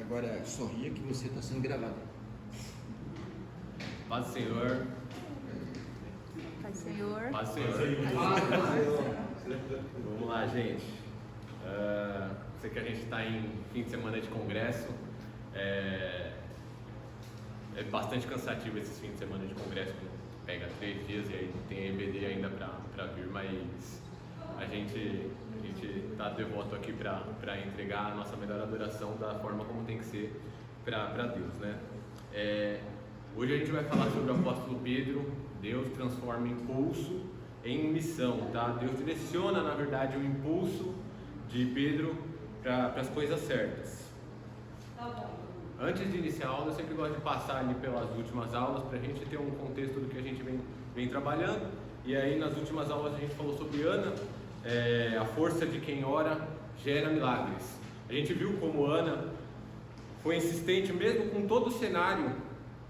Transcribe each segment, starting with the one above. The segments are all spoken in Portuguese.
Agora sorria que você está sendo gravado. Paz do Senhor. Paz, Senhor. Paz do Senhor. Vamos lá, gente. Sei que a gente está em fim de semana de congresso. É bastante cansativo esses fins de semana de congresso. Pega 3 dias e aí tem EBD ainda para vir, mas a gente está devoto aqui para entregar a nossa melhor adoração da forma como tem que ser para Deus, né? Hoje a gente vai falar sobre o apóstolo Pedro. Deus transforma impulso em missão, tá? Deus direciona, na verdade, o impulso de Pedro para as coisas certas. Antes de iniciar a aula, eu sempre gosto de passar ali pelas últimas aulas para a gente ter um contexto do que a gente vem trabalhando. E aí, nas últimas aulas, a gente falou sobre Ana, a força de quem ora gera milagres. A gente viu como Ana foi insistente, mesmo com todo o cenário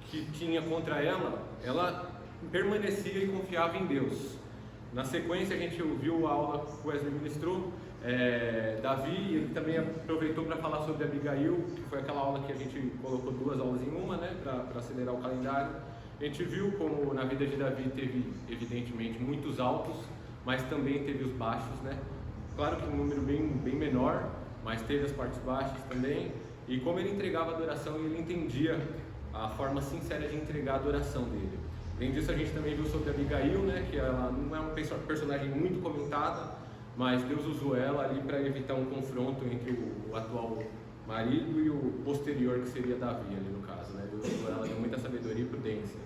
que tinha contra ela, ela permanecia e confiava em Deus. Na sequência, a gente viu a aula que o Wesley ministrou. Davi, ele também aproveitou para falar sobre Abigail, que foi aquela aula que a gente colocou 2 aulas em uma, né, para acelerar o calendário. A gente viu como na vida de Davi teve, evidentemente, muitos altos, mas também teve os baixos, né? Claro que um número bem menor, mas teve as partes baixas também. E como ele entregava a adoração, ele entendia a forma sincera de entregar a adoração dele. Além disso, a gente também viu sobre Abigail, né, que ela não é uma personagem muito comentada, mas Deus usou ela ali para evitar um confronto entre o atual marido e o posterior, que seria Davi ali no caso, né? Deus usou ela, deu muita sabedoria e prudência.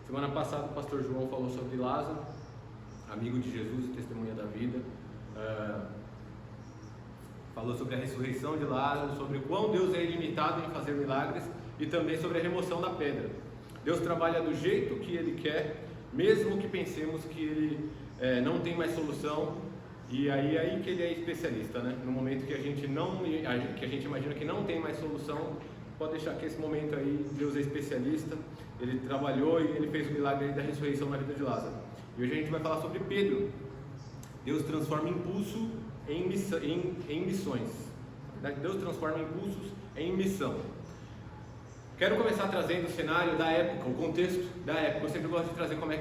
Semana passada o pastor João falou sobre Lázaro, amigo de Jesus e testemunha da vida. Falou sobre a ressurreição de Lázaro, sobre o quão Deus é ilimitado em fazer milagres e também sobre a remoção da pedra. Deus trabalha do jeito que Ele quer, mesmo que pensemos que Ele não tem mais solução. E aí que Ele é especialista, né? No momento que a gente imagina que não tem mais solução, pode deixar que esse momento aí Deus é especialista. Ele trabalhou e Ele fez o milagre da ressurreição na vida de Lázaro. E hoje a gente vai falar sobre Pedro. Deus transforma impulso em missões. Deus transforma impulsos em missão. Quero começar trazendo o cenário da época, o contexto da época. Eu sempre gosto de trazer como é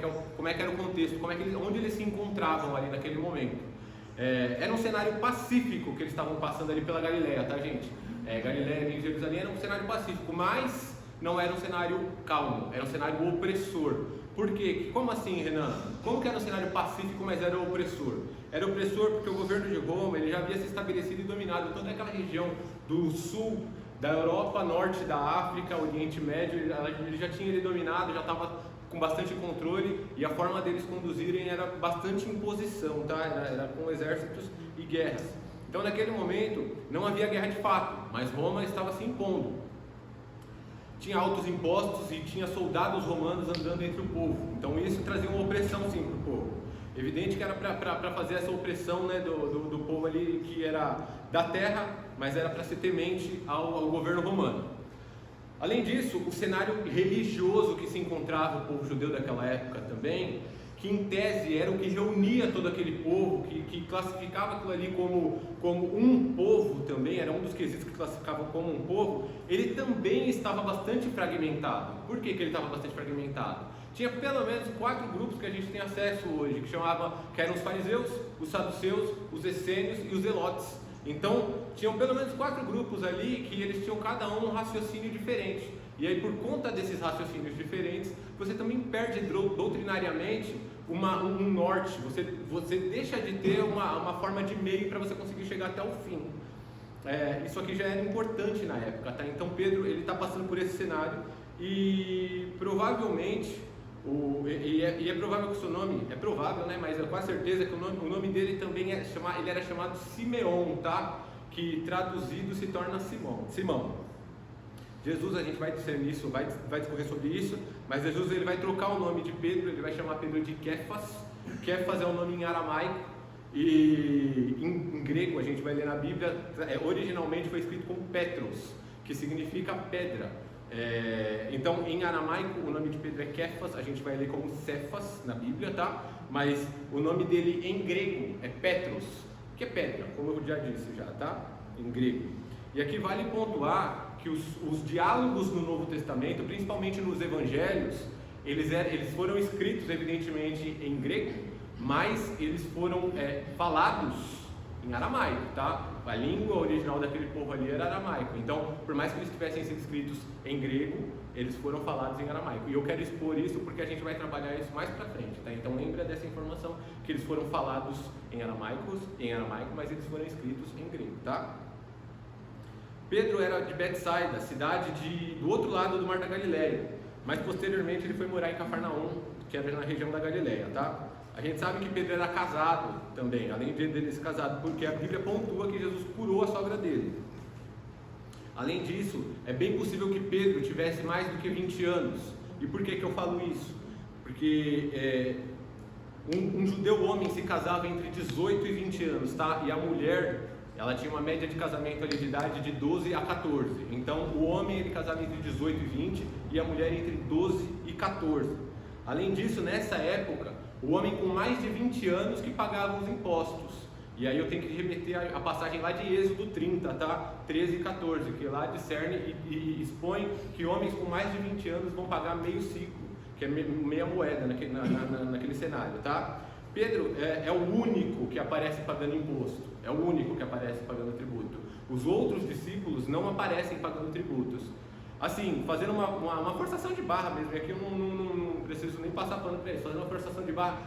que era o contexto, onde eles se encontravam ali naquele momento. Era um cenário pacífico que eles estavam passando ali pela Galileia, tá, gente? Galileia e Jerusalém era um cenário pacífico, mas não era um cenário calmo, era um cenário opressor. Por quê? Como assim, Renan? Como que era um cenário pacífico, mas era opressor? Era opressor porque o governo de Roma ele já havia se estabelecido e dominado toda aquela região do sul da Europa, norte da África, Oriente Médio. Ele já tinha dominado, já estava com bastante controle, e a forma deles conduzirem era bastante imposição, tá? Era com exércitos e guerras. Então naquele momento não havia guerra de fato, mas Roma estava se impondo. Tinha altos impostos e tinha soldados romanos andando entre o povo. Então isso trazia uma opressão sim para o povo. Evidente que era para fazer essa opressão, né, do povo ali que era da terra, mas era para ser temente ao governo romano. Além disso, o cenário religioso que se encontrava o povo judeu daquela época também, que em tese era o que reunia todo aquele povo, que classificava aquilo ali como um povo também, era um dos quesitos que classificavam como um povo, ele também estava bastante fragmentado. Por que ele estava bastante fragmentado? Tinha pelo menos 4 grupos que a gente tem acesso hoje, que eram os fariseus, os saduceus, os essênios e os zelotes. Então, tinham pelo menos 4 grupos ali que eles tinham cada um raciocínio diferente. E aí, por conta desses raciocínios diferentes, você também perde doutrinariamente um norte. Você deixa de ter uma forma de meio para você conseguir chegar até o fim. Isso aqui já era importante na época, tá? Então, Pedro ele está passando por esse cenário e provavelmente... é provável que o seu nome, é provável, né? Mas é quase certeza que o nome dele também ele era chamado Simeão, tá? Que traduzido se torna Simão. Jesus, a gente vai discernir isso, vai discorrer sobre isso, mas Jesus ele vai trocar o nome de Pedro, ele vai chamar Pedro de Kefas. Kefas é um nome em aramaico e em grego a gente vai ler na Bíblia, originalmente foi escrito como Petros, que significa pedra. Então, em aramaico, o nome de Pedro é Kefas, a gente vai ler como Cefas na Bíblia, tá? Mas o nome dele em grego é Petros, que é pedra, como eu já disse, tá? Em grego. E aqui vale pontuar que os diálogos no Novo Testamento, principalmente nos Evangelhos, eles foram escritos evidentemente em grego, mas eles foram falados em aramaico, tá? A língua original daquele povo ali era aramaico. Então, por mais que eles tivessem sido escritos em grego, eles foram falados em aramaico. E eu quero expor isso porque a gente vai trabalhar isso mais pra frente, tá? Então, lembra dessa informação, que eles foram falados em aramaico, mas eles foram escritos em grego, tá? Pedro era de Betsaida, cidade do outro lado do Mar da Galileia, mas posteriormente ele foi morar em Cafarnaum, que era na região da Galileia, tá? A gente sabe que Pedro era casado também, além de ser casado, porque a Bíblia pontua que Jesus curou a sogra dele. Além disso, é bem possível que Pedro tivesse mais do que 20 anos. E por que eu falo isso? Porque um judeu homem se casava entre 18 e 20 anos, tá? E a mulher, ela tinha uma média de casamento ali de idade de 12 a 14. Então, o homem ele casava entre 18 e 20 e a mulher entre 12 e 14. Além disso, nessa época, o homem com mais de 20 anos que pagava os impostos. E aí eu tenho que remeter a passagem lá de Êxodo 30, tá? 13 e 14, que lá discerne e expõe que homens com mais de 20 anos vão pagar meio ciclo, que é meia moeda naquele cenário, tá? Pedro é o único que aparece pagando imposto, é o único que aparece pagando tributo. Os outros discípulos não aparecem pagando tributos. Assim, fazendo uma forçação de barra mesmo, e aqui eu não preciso nem passar pano para isso, fazendo uma forçação de barra,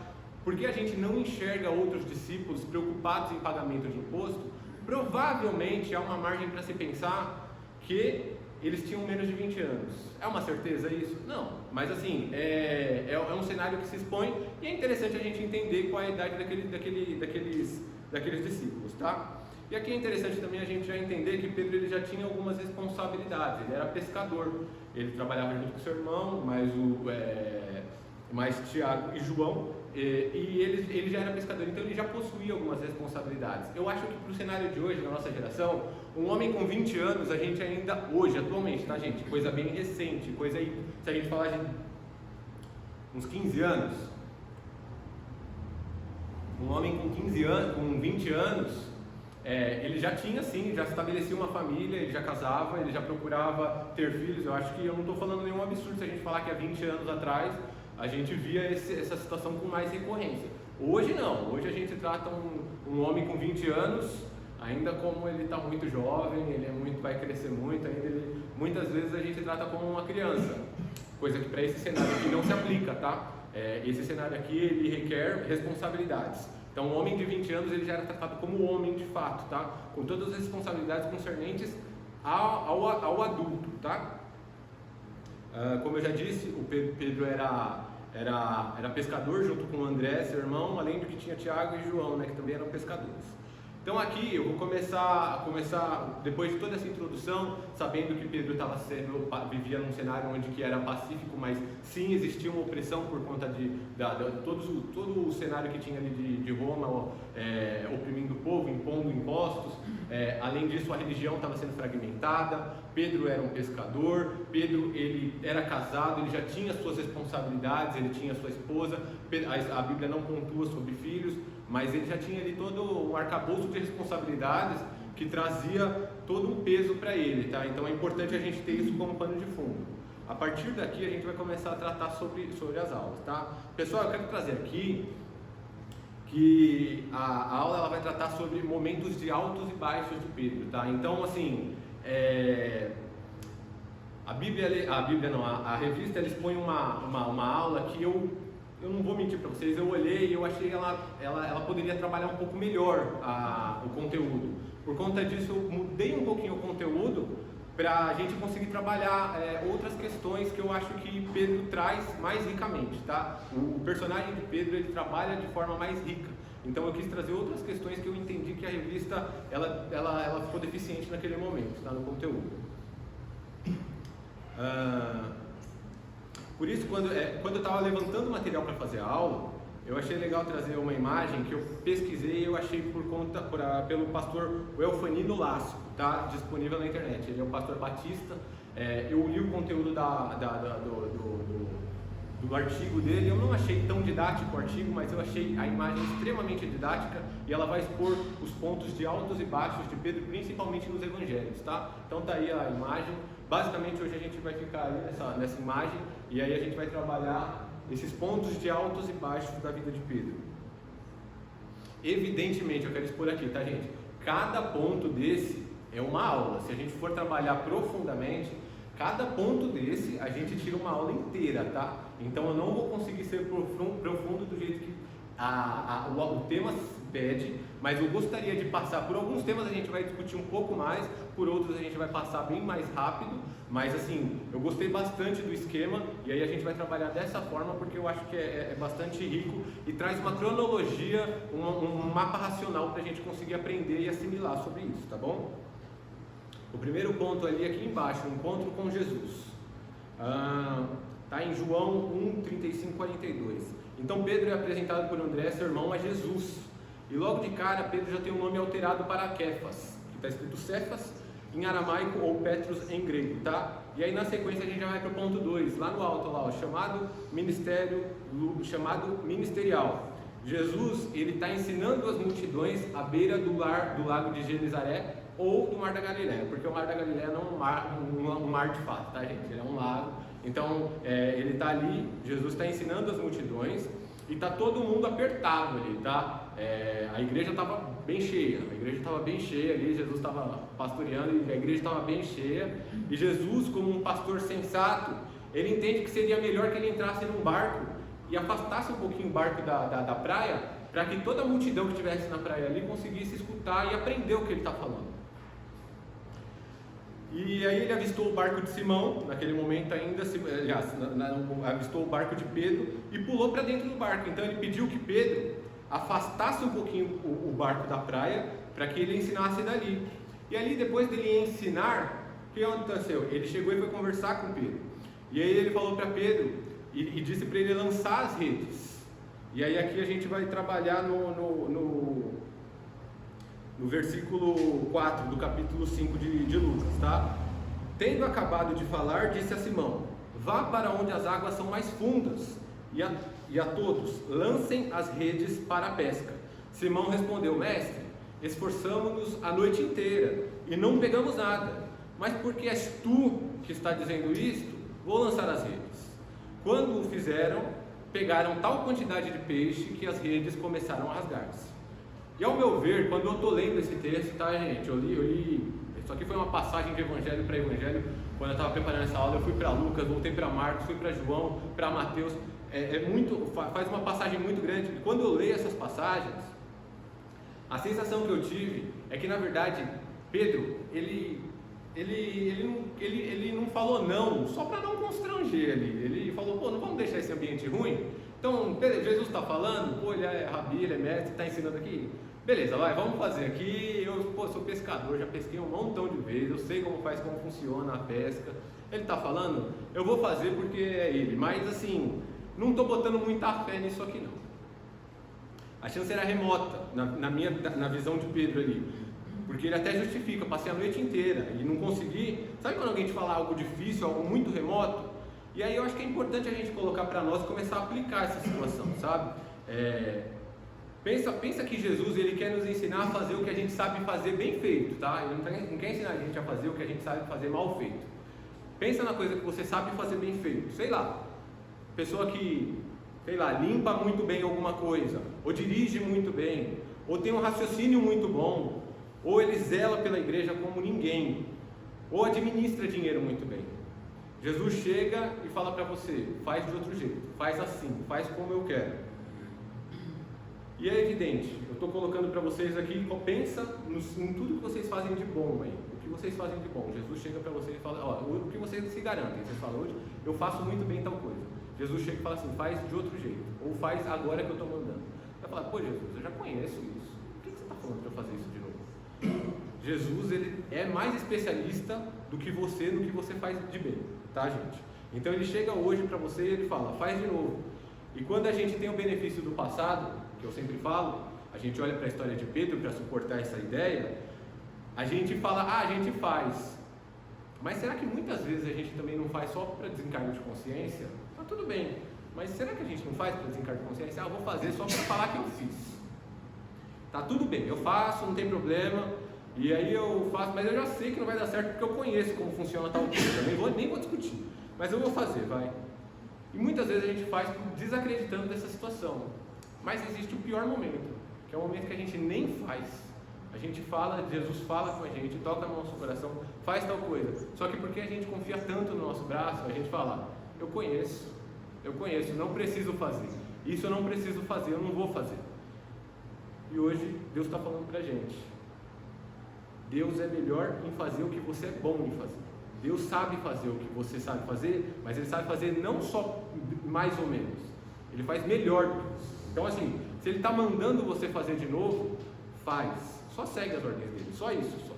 porque a gente não enxerga outros discípulos preocupados em pagamento de imposto, provavelmente há uma margem para se pensar que eles tinham menos de 20 anos. É uma certeza isso? Não, mas assim, é um cenário que se expõe e é interessante a gente entender qual é a idade daqueles discípulos, tá? E aqui é interessante também a gente já entender que Pedro ele já tinha algumas responsabilidades. Ele era pescador, ele trabalhava junto com seu irmão, mais Tiago e João, e ele já era pescador, então ele já possuía algumas responsabilidades. Eu acho que para o cenário de hoje, na nossa geração, um homem com 20 anos, a gente ainda hoje, atualmente, tá gente? Coisa bem recente, coisa aí, se a gente falar de uns 15 anos, um homem com 15 anos, com 20 anos, ele já tinha sim, já estabelecia uma família, ele já casava, ele já procurava ter filhos. Eu acho que eu não estou falando nenhum absurdo se a gente falar que há 20 anos atrás a gente via essa situação com mais recorrência. Hoje não, hoje a gente trata um homem com 20 anos ainda como ele está muito jovem, vai crescer muito, muitas vezes a gente trata como uma criança, coisa que para esse cenário aqui não se aplica, tá? Esse cenário aqui ele requer responsabilidades. Então, um homem de 20 anos ele já era tratado como homem de fato, tá? Com todas as responsabilidades concernentes ao adulto, tá? Como eu já disse, o Pedro era pescador junto com o André, seu irmão, além do que tinha Tiago e João, né, que também eram pescadores. Então aqui eu vou começar, depois de toda essa introdução, sabendo que Pedro vivia num cenário onde que era pacífico, mas sim existia uma opressão por conta de todo o cenário que tinha ali de Roma, oprimindo o povo, impondo impostos. Além disso, a religião estava sendo fragmentada. Pedro era um pescador, Pedro ele era casado, ele já tinha suas responsabilidades, ele tinha sua esposa. A Bíblia não pontua sobre filhos, mas ele já tinha ali todo um arcabouço de responsabilidades que trazia todo um peso para ele, tá? Então é importante a gente ter isso como pano de fundo. A partir daqui a gente vai começar a tratar sobre as aulas, tá? Pessoal, eu quero trazer aqui que a aula ela vai tratar sobre momentos de altos e baixos de Pedro, tá? Então, assim, a revista ela expõe uma aula que eu não vou mentir para vocês, eu olhei e eu achei ela poderia trabalhar um pouco melhor o conteúdo. Por conta disso, eu mudei um pouquinho o conteúdo para a gente conseguir trabalhar outras questões que eu acho que Pedro traz mais ricamente, tá? O personagem de Pedro ele trabalha de forma mais rica. Então eu quis trazer outras questões que eu entendi que a revista ela ficou deficiente naquele momento, tá? No conteúdo. Por isso, quando eu estava levantando material para fazer a aula, eu achei legal trazer uma imagem que eu pesquisei e eu achei pelo pastor Elfanino Lácio, tá? Disponível na internet. Ele é um pastor batista. Eu li o conteúdo do artigo dele. Eu não achei tão didático o artigo, mas eu achei a imagem extremamente didática e ela vai expor os pontos de altos e baixos de Pedro, principalmente nos evangelhos, tá? Então tá aí a imagem. Basicamente hoje a gente vai ficar aí nessa imagem e aí a gente vai trabalhar esses pontos de altos e baixos da vida de Pedro. Evidentemente, eu quero expor aqui, tá, gente? Cada ponto desse é uma aula. Se a gente for trabalhar profundamente, cada ponto desse a gente tira uma aula inteira, tá? Então eu não vou conseguir ser profundo do jeito que o tema pede, mas eu gostaria de passar por alguns temas, a gente vai discutir um pouco mais, por outros a gente vai passar bem mais rápido, mas assim, eu gostei bastante do esquema e aí a gente vai trabalhar dessa forma porque eu acho que é bastante rico e traz uma cronologia, um mapa racional para a gente conseguir aprender e assimilar sobre isso, tá bom? O primeiro ponto ali aqui embaixo, o encontro com Jesus, está em João 1, 35, 42. Então Pedro é apresentado por André, seu irmão, a Jesus. E logo de cara Pedro já tem um nome alterado para Kefas, que está escrito Cefas em aramaico ou Petros em grego, tá? E aí na sequência a gente já vai para o ponto 2, lá no alto, lá, chamado ministerial. Jesus, ele está ensinando as multidões à beira do lago de Genezaré ou do Mar da Galileia, porque o Mar da Galileia não é um mar de fato, tá, gente? Ele é um lago. Então ele está ali, Jesus está ensinando as multidões e está todo mundo apertado ali, tá? A igreja estava bem cheia, ali, Jesus estava pastoreando e a igreja estava bem cheia, e Jesus, como um pastor sensato, ele entende que seria melhor que ele entrasse num barco e afastasse um pouquinho o barco da praia, para que toda a multidão que estivesse na praia ali conseguisse escutar e aprender o que ele está falando. E aí ele avistou o barco de Simão, naquele momento ainda, avistou o barco de Pedro e pulou para dentro do barco. Então ele pediu que Pedro afastasse um pouquinho o barco da praia para que ele ensinasse dali. E ali, depois dele ensinar, o que aconteceu? Ele chegou e foi conversar com Pedro. E aí ele falou para Pedro e disse para ele lançar as redes. E aí aqui a gente vai trabalhar no versículo 4 do capítulo 5 de Lucas, tá? Tendo acabado de falar, disse a Simão: vá para onde as águas são mais fundas, e a todos, lancem as redes para a pesca. Simão respondeu: mestre, esforçamo-nos a noite inteira e não pegamos nada, mas porque és tu que está dizendo isto, vou lançar as redes. Quando o fizeram, pegaram tal quantidade de peixe que as redes começaram a rasgar-se. E ao meu ver, quando eu estou lendo esse texto, tá, gente, eu li, isso aqui foi uma passagem de evangelho para evangelho. Quando eu estava preparando essa aula, eu fui para Lucas, voltei para Marcos, fui para João, para Mateus. Faz uma passagem muito grande. E quando eu leio essas passagens, a sensação que eu tive é que, na verdade, Pedro, ele não falou não só para não constranger ali. Ele falou: pô, não vamos deixar esse ambiente ruim. Então, Jesus está falando, pô, ele é rabi, ele é mestre, está ensinando aqui. Beleza, vamos fazer aqui. Eu sou pescador, já pesquei um montão de vezes, eu sei como funciona a pesca. Ele está falando, eu vou fazer porque é ele, mas assim, não estou botando muita fé nisso aqui não. A chance era remota, na visão de Pedro ali, porque ele até justifica: passei a noite inteira e não consegui. Sabe quando alguém te fala algo difícil, algo muito remoto? E aí eu acho que é importante a gente colocar para nós e começar a aplicar essa situação, sabe? Pensa que Jesus, ele quer nos ensinar a fazer o que a gente sabe fazer bem feito, tá? Ele não quer ensinar a gente a fazer o que a gente sabe fazer mal feito. Pensa na coisa que você sabe fazer bem feito. Sei lá, pessoa que, limpa muito bem alguma coisa, ou dirige muito bem, ou tem um raciocínio muito bom, ou ele zela pela igreja como ninguém, ou administra dinheiro muito bem. Jesus chega e fala para você: faz de outro jeito, faz assim, faz como eu quero. E é evidente, eu estou colocando para vocês aqui, pensa em tudo que vocês fazem de bom aí. O que vocês fazem de bom? Jesus chega para vocês e fala: ó, o que vocês se garantem? Vocês falam: hoje eu faço muito bem tal coisa. Jesus chega e fala assim: faz de outro jeito, ou faz agora que eu estou mandando. Vai falar: pô, Jesus, eu já conheço isso, por que você está falando para eu fazer isso de novo? Jesus, ele é mais especialista do que você no que você faz de bem, tá, gente? Então ele chega hoje para você e ele fala: faz de novo. E quando a gente tem o benefício do passado, que eu sempre falo, a gente olha para a história de Pedro para suportar essa ideia, a gente fala: a gente faz. Mas será que muitas vezes a gente também não faz só para desencargo de consciência? Tá tudo bem, Mas será que a gente não faz para desencargo de consciência? Eu vou fazer só para falar que eu fiz. Tá tudo bem, eu faço, não tem problema. E aí eu faço, mas eu já sei que não vai dar certo porque eu conheço como funciona tal coisa. Eu nem vou discutir, mas eu vou fazer, vai. E muitas vezes a gente faz desacreditando dessa situação. Mas existe o pior momento, que é o momento que a gente nem faz. A gente fala, Jesus fala com a gente, toca no nosso coração, faz tal coisa. Só que porque a gente confia tanto no nosso braço, a gente fala, eu conheço, não preciso fazer. Isso eu não preciso fazer, eu não vou fazer. E hoje Deus está falando pra gente. Deus é melhor em fazer o que você é bom em fazer. Deus sabe fazer o que você sabe fazer, mas Ele sabe fazer não só mais ou menos. Ele faz melhor do que você. Então assim, se Ele está mandando você fazer de novo, faz. Só segue as ordens dele, só isso. Só.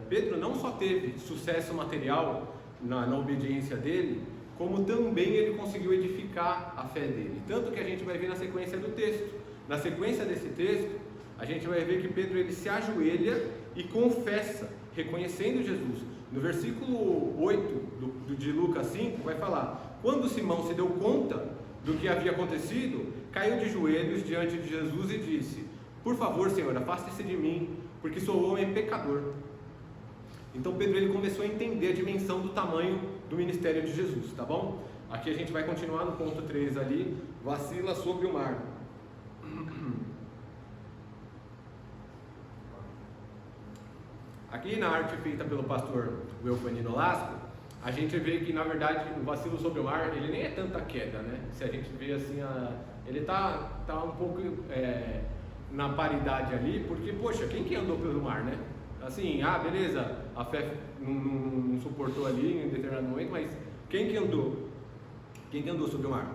Pedro não só teve sucesso material na obediência dele, como também ele conseguiu edificar a fé dele. Tanto que a gente vai ver na sequência do texto. Na sequência desse texto, a gente vai ver que Pedro ele se ajoelha e confessa, reconhecendo Jesus. No versículo 8 de Lucas 5, vai falar: quando Simão se deu conta do que havia acontecido, caiu de joelhos diante de Jesus e disse: por favor, Senhor, afaste-se de mim, porque sou homem pecador. Então Pedro ele começou a entender a dimensão do tamanho do ministério de Jesus, tá bom? Aqui a gente vai continuar no ponto 3 ali, vacila sobre o mar. Aqui na arte feita pelo pastor Wilfani Nolasco, a gente vê que na verdade o vacilo sobre o mar, ele nem é tanta queda, né? Se a gente vê assim, ele tá um pouco na paridade ali, porque poxa, quem que andou pelo mar, né? Assim, beleza, a fé não suportou ali em determinado momento, mas quem que andou? Quem que andou sobre o mar?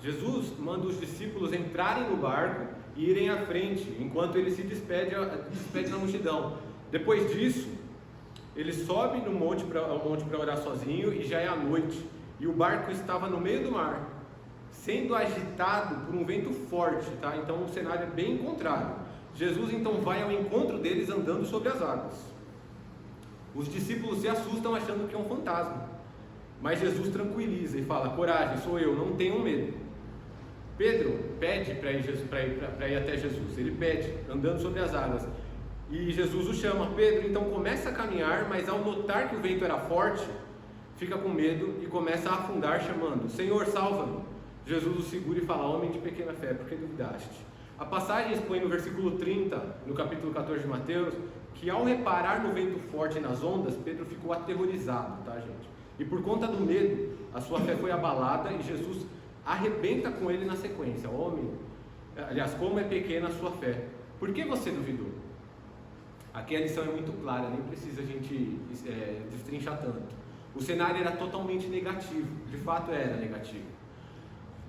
Jesus manda os discípulos entrarem no barco e irem à frente, enquanto ele se despede da multidão. Depois disso, ele sobe no monte para orar sozinho e já é à noite. E o barco estava no meio do mar, sendo agitado por um vento forte, tá? Então o cenário é bem contrário. Jesus então vai ao encontro deles andando sobre as águas. Os discípulos se assustam achando que é um fantasma, mas Jesus tranquiliza e fala: coragem, sou eu, não tenham medo. Pedro pede para ir até Jesus, ele pede, andando sobre as águas, e Jesus o chama: Pedro, então começa a caminhar, mas ao notar que o vento era forte, fica com medo e começa a afundar, chamando: Senhor, salva-me. Jesus o segura e fala: homem de pequena fé, por que duvidaste? A passagem expõe no versículo 30, no capítulo 14 de Mateus, que ao reparar no vento forte e nas ondas, Pedro ficou aterrorizado, tá, gente? E por conta do medo, a sua fé foi abalada e Jesus arrebenta com ele na sequência: homem, aliás, como é pequena a sua fé, por que você duvidou? Aqui a lição é muito clara, nem precisa a gente destrinchar tanto. O cenário era totalmente negativo, de fato era negativo,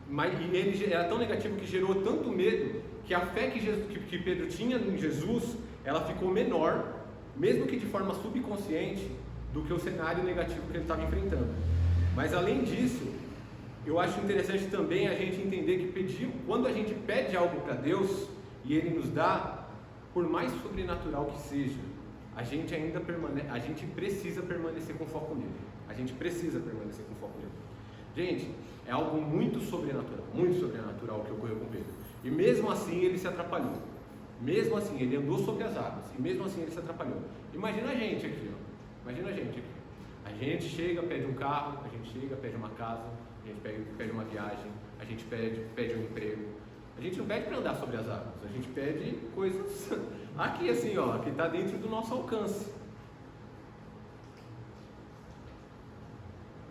mas ele era tão negativo que gerou tanto medo, que a fé que Pedro tinha em Jesus, ela ficou menor, mesmo que de forma subconsciente, do que o cenário negativo que ele estava enfrentando. Mas além disso, eu acho interessante também a gente entender que quando a gente pede algo para Deus e Ele nos dá, por mais sobrenatural que seja, a gente precisa permanecer com foco nele. A gente precisa permanecer com foco nele. Gente, é algo muito sobrenatural que ocorreu com Pedro. E mesmo assim ele se atrapalhou. Mesmo assim ele andou sobre as águas. E mesmo assim ele se atrapalhou. Imagina a gente aqui, ó. Imagina a gente aqui. A gente chega, pede um carro, a gente chega, pede uma casa, a gente pede uma viagem, a gente pede um emprego. A gente não pede para andar sobre as águas, a gente pede coisas aqui assim, ó, que está dentro do nosso alcance.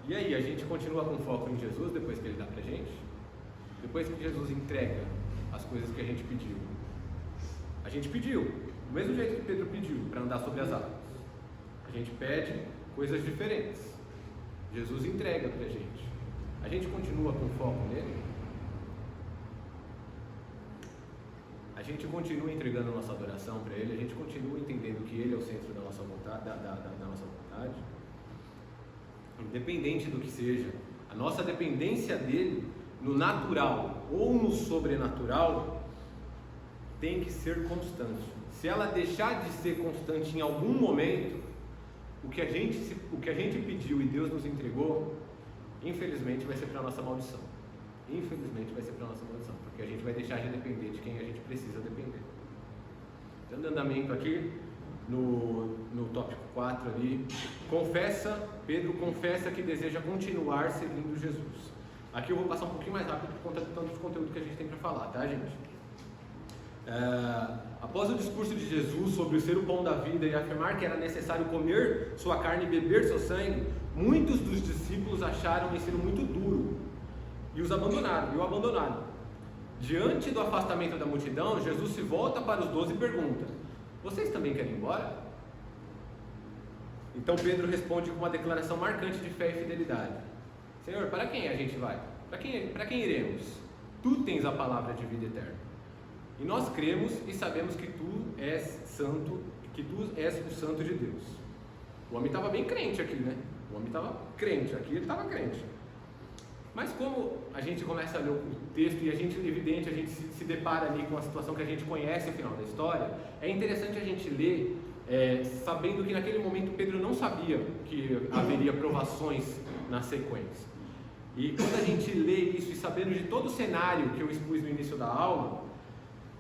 E aí, a gente continua com foco em Jesus depois que Ele dá para a gente? Depois que Jesus entrega as coisas que a gente pediu. A gente pediu, do mesmo jeito que Pedro pediu, para andar sobre as águas. A gente pede coisas diferentes. Jesus entrega para a gente. A gente continua com foco nele? A gente continua entregando a nossa adoração para Ele? A gente continua entendendo que Ele é o centro da nossa vontade, da nossa vontade? Independente do que seja, a nossa dependência dele, no natural ou no sobrenatural, tem que ser constante. Se ela deixar de ser constante em algum momento, o que a gente pediu e Deus nos entregou, infelizmente vai ser para a nossa maldição. Infelizmente vai ser para a nossa maldição, porque a gente vai deixar de depender de quem a gente precisa depender. Dando andamento aqui, no tópico 4 ali, Pedro confessa que deseja continuar seguindo Jesus. Aqui eu vou passar um pouquinho mais rápido por conta do tanto de conteúdo que a gente tem para falar, tá, gente? Após o discurso de Jesus sobre o ser o pão da vida e afirmar que era necessário comer sua carne e beber seu sangue, muitos dos discípulos acharam o ensino muito duro e o abandonaram. Diante do afastamento da multidão, Jesus se volta para os 12 e pergunta: vocês também querem ir embora? Então Pedro responde com uma declaração marcante de fé e fidelidade: Senhor, para quem a gente vai? Para quem iremos? Tu tens a palavra de vida eterna. E nós cremos e sabemos que tu és santo, que tu és o santo de Deus. O homem estava bem crente aqui, né? O homem estava crente, aqui ele estava crente. Mas como a gente começa a ler o texto e a gente se depara ali com a situação que a gente conhece no final da história, é interessante a gente ler, sabendo que naquele momento Pedro não sabia que haveria provações na sequência. E quando a gente lê isso e sabendo de todo o cenário que eu expus no início da aula,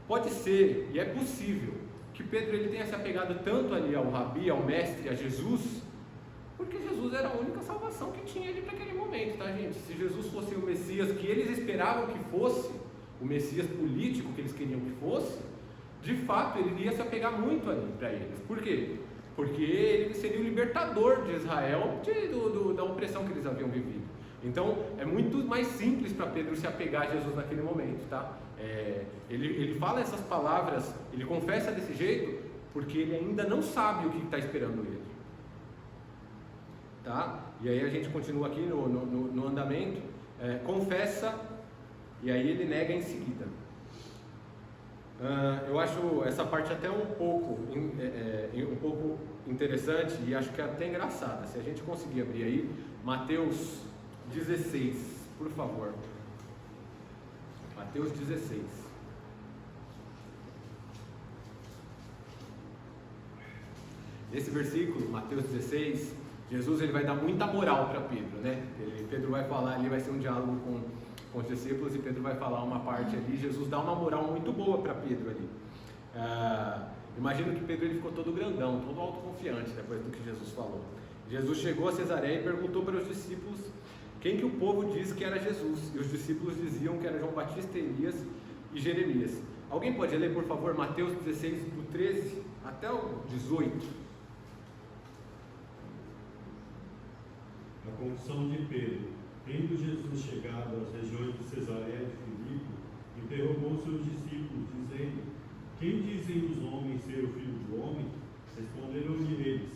pode ser, e é possível, que Pedro ele tenha se apegado tanto ali ao Rabi, ao Mestre, a Jesus, porque Jesus era a única salvação que tinha ali para aquele momento, tá, gente? Se Jesus fosse o Messias que eles esperavam que fosse, o Messias político que eles queriam que fosse, de fato ele ia se apegar muito ali para eles. Por quê? Porque ele seria o libertador de Israel da opressão que eles haviam vivido. Então é muito mais simples para Pedro se apegar a Jesus naquele momento, tá? Ele fala essas palavras, ele confessa desse jeito, porque ele ainda não sabe o que está esperando ele, tá? E aí a gente continua aqui no andamento, confessa, e aí ele nega em seguida. Eu acho essa parte até um pouco interessante e acho que é até engraçada. Se a gente conseguir abrir aí, Mateus 16, por favor. Mateus 16. Nesse versículo, Mateus 16, Jesus ele vai dar muita moral para Pedro, né? Pedro vai falar ali, vai ser um diálogo com os discípulos e Pedro vai falar uma parte ali. Jesus dá uma moral muito boa para Pedro ali. Imagino que Pedro ele ficou todo grandão, todo autoconfiante depois do que Jesus falou. Jesus chegou a Cesareia e perguntou para os discípulos quem que o povo diz que era Jesus. E os discípulos diziam que era João Batista, Elias e Jeremias. Alguém pode ler, por favor, Mateus 16, do 13 até o 18? A confissão de Pedro. Tendo Jesus chegado às regiões de Cesareia de Filipe, interrogou seus discípulos, dizendo: quem dizem os homens ser o Filho do Homem? Responderam-lhe eles: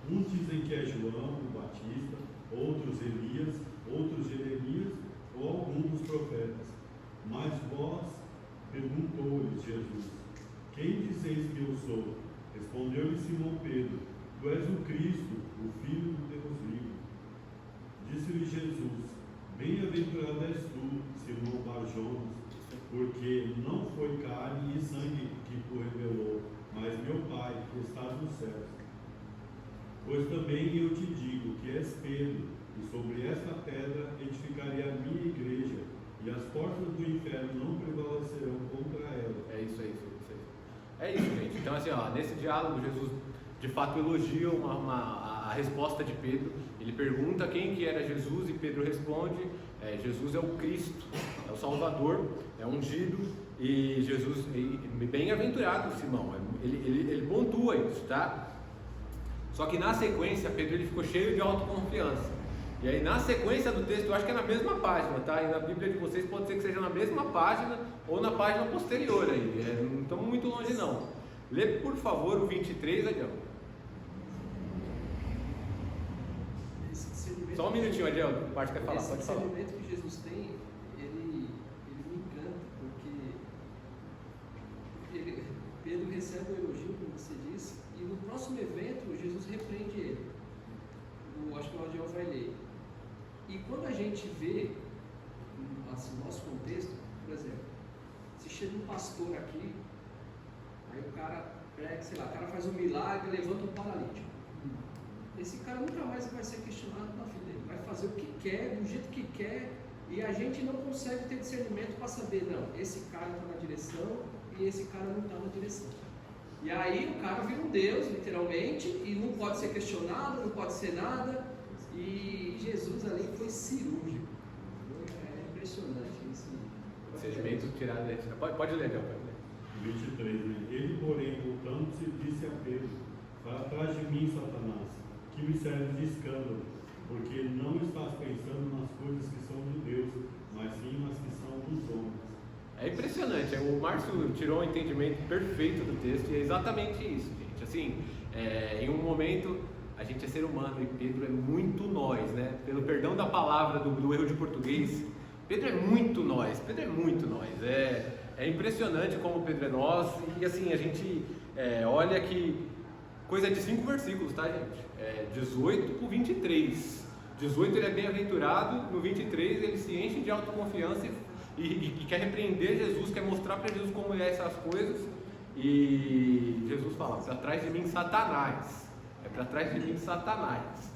uns dizem que é João o Batista, outros Elias, outros Jeremias ou algum dos profetas. Mas vós, perguntou-lhes Jesus: quem dizeis que eu sou? Respondeu-lhe Simão Pedro: tu és o Cristo, o Filho do Deus vivo. Disse-lhe Jesus: bem-aventurado és tu, Simão Barjonas, porque não foi carne e sangue que tu revelou, mas meu Pai que está nos céus. Pois também eu te digo que és Pedro, e sobre esta pedra edificarei a minha igreja, e as portas do inferno não prevalecerão contra ela. É isso. É isso, gente. Então, assim, nesse diálogo, Jesus de fato elogia a resposta de Pedro. Ele pergunta quem que era Jesus e Pedro responde: Jesus é o Cristo, é o Salvador, é ungido. E Jesus, bem-aventurado Simão, ele pontua isso, tá? Só que na sequência, Pedro ele ficou cheio de autoconfiança. E aí na sequência do texto, eu acho que é na mesma página, tá? E na Bíblia de vocês pode ser que seja na mesma página ou na página posterior aí. Não estamos muito longe não. Lê por favor o 23, Adiel. Só um minutinho, Adiel, parte quer falar, pode falar. Esse discernimento que Jesus tem, ele me encanta, porque Pedro recebe o elogio, como você disse, e no próximo evento Jesus repreende ele. Acho que o Adiel vai ler. E quando a gente vê, assim, no nosso contexto, por exemplo, se chega um pastor aqui Aí o cara pega, sei lá, o cara faz um milagre, levanta um paralítico. Esse cara nunca mais vai ser questionado na vida dele, vai fazer o que quer, do jeito que quer, e a gente não consegue ter discernimento para saber, não, esse cara está na direção e esse cara não está na direção. E aí o cara vira um Deus, literalmente, e não pode ser questionado, não pode ser nada, e Jesus ali foi cirúrgico. É impressionante isso. Procedimento tirado da... Pode ler, Léo. 23, né? Ele, porém, voltando-se, disse a Pedro: vá atrás de mim, Satanás, que me serve de escândalo, porque não estás pensando nas coisas que são de Deus, mas sim nas que são dos homens. É impressionante, o Márcio tirou um entendimento perfeito do texto e é exatamente isso, gente. Assim, em um momento a gente é ser humano e Pedro é muito nós, né? Pelo perdão da palavra, do erro de português, Pedro é muito nós, É impressionante como Pedro é nós e assim, a gente olha que coisa de 5 versículos, tá, gente? 18 por 23. 18 ele é bem-aventurado, no 23 ele se enche de autoconfiança e quer repreender Jesus, quer mostrar para Jesus como é essas coisas. E Jesus fala: para trás de mim, Satanás. É para trás de mim, Satanás.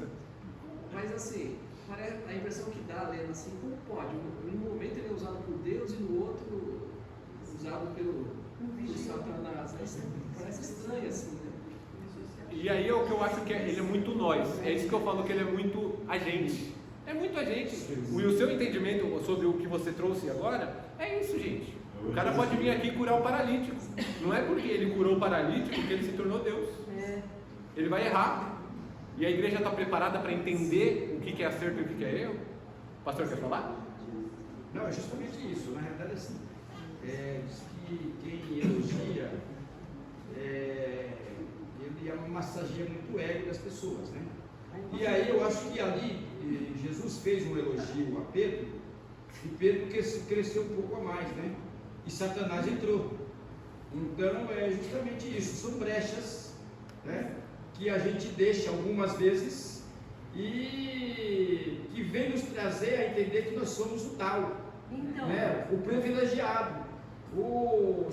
Mas assim, a impressão que dá lendo assim, como pode? Num momento ele é usado por Deus e no outro usado pelo Satanás. Parece estranho assim, né? E aí é o que eu acho que ele é muito nós. É isso que eu falo, que ele é muito a gente. É muito a gente. E o seu entendimento sobre o que você trouxe agora é isso, gente. O cara pode vir aqui curar o paralítico. Não é porque ele curou o paralítico que ele se tornou Deus. Ele vai errar. E a igreja está preparada para entender o que é acerto e o que é erro? O pastor quer falar? Não, é justamente isso. Na realidade, assim, diz que quem elogia, ele massageia muito o ego das pessoas, né? E aí eu acho que ali Jesus fez um elogio a Pedro, e Pedro cresceu um pouco a mais, né? E Satanás entrou. Então é justamente isso, são brechas, né, que a gente deixa algumas vezes e que vem nos trazer a entender que nós somos o tal, Então, né? O privilegiado, o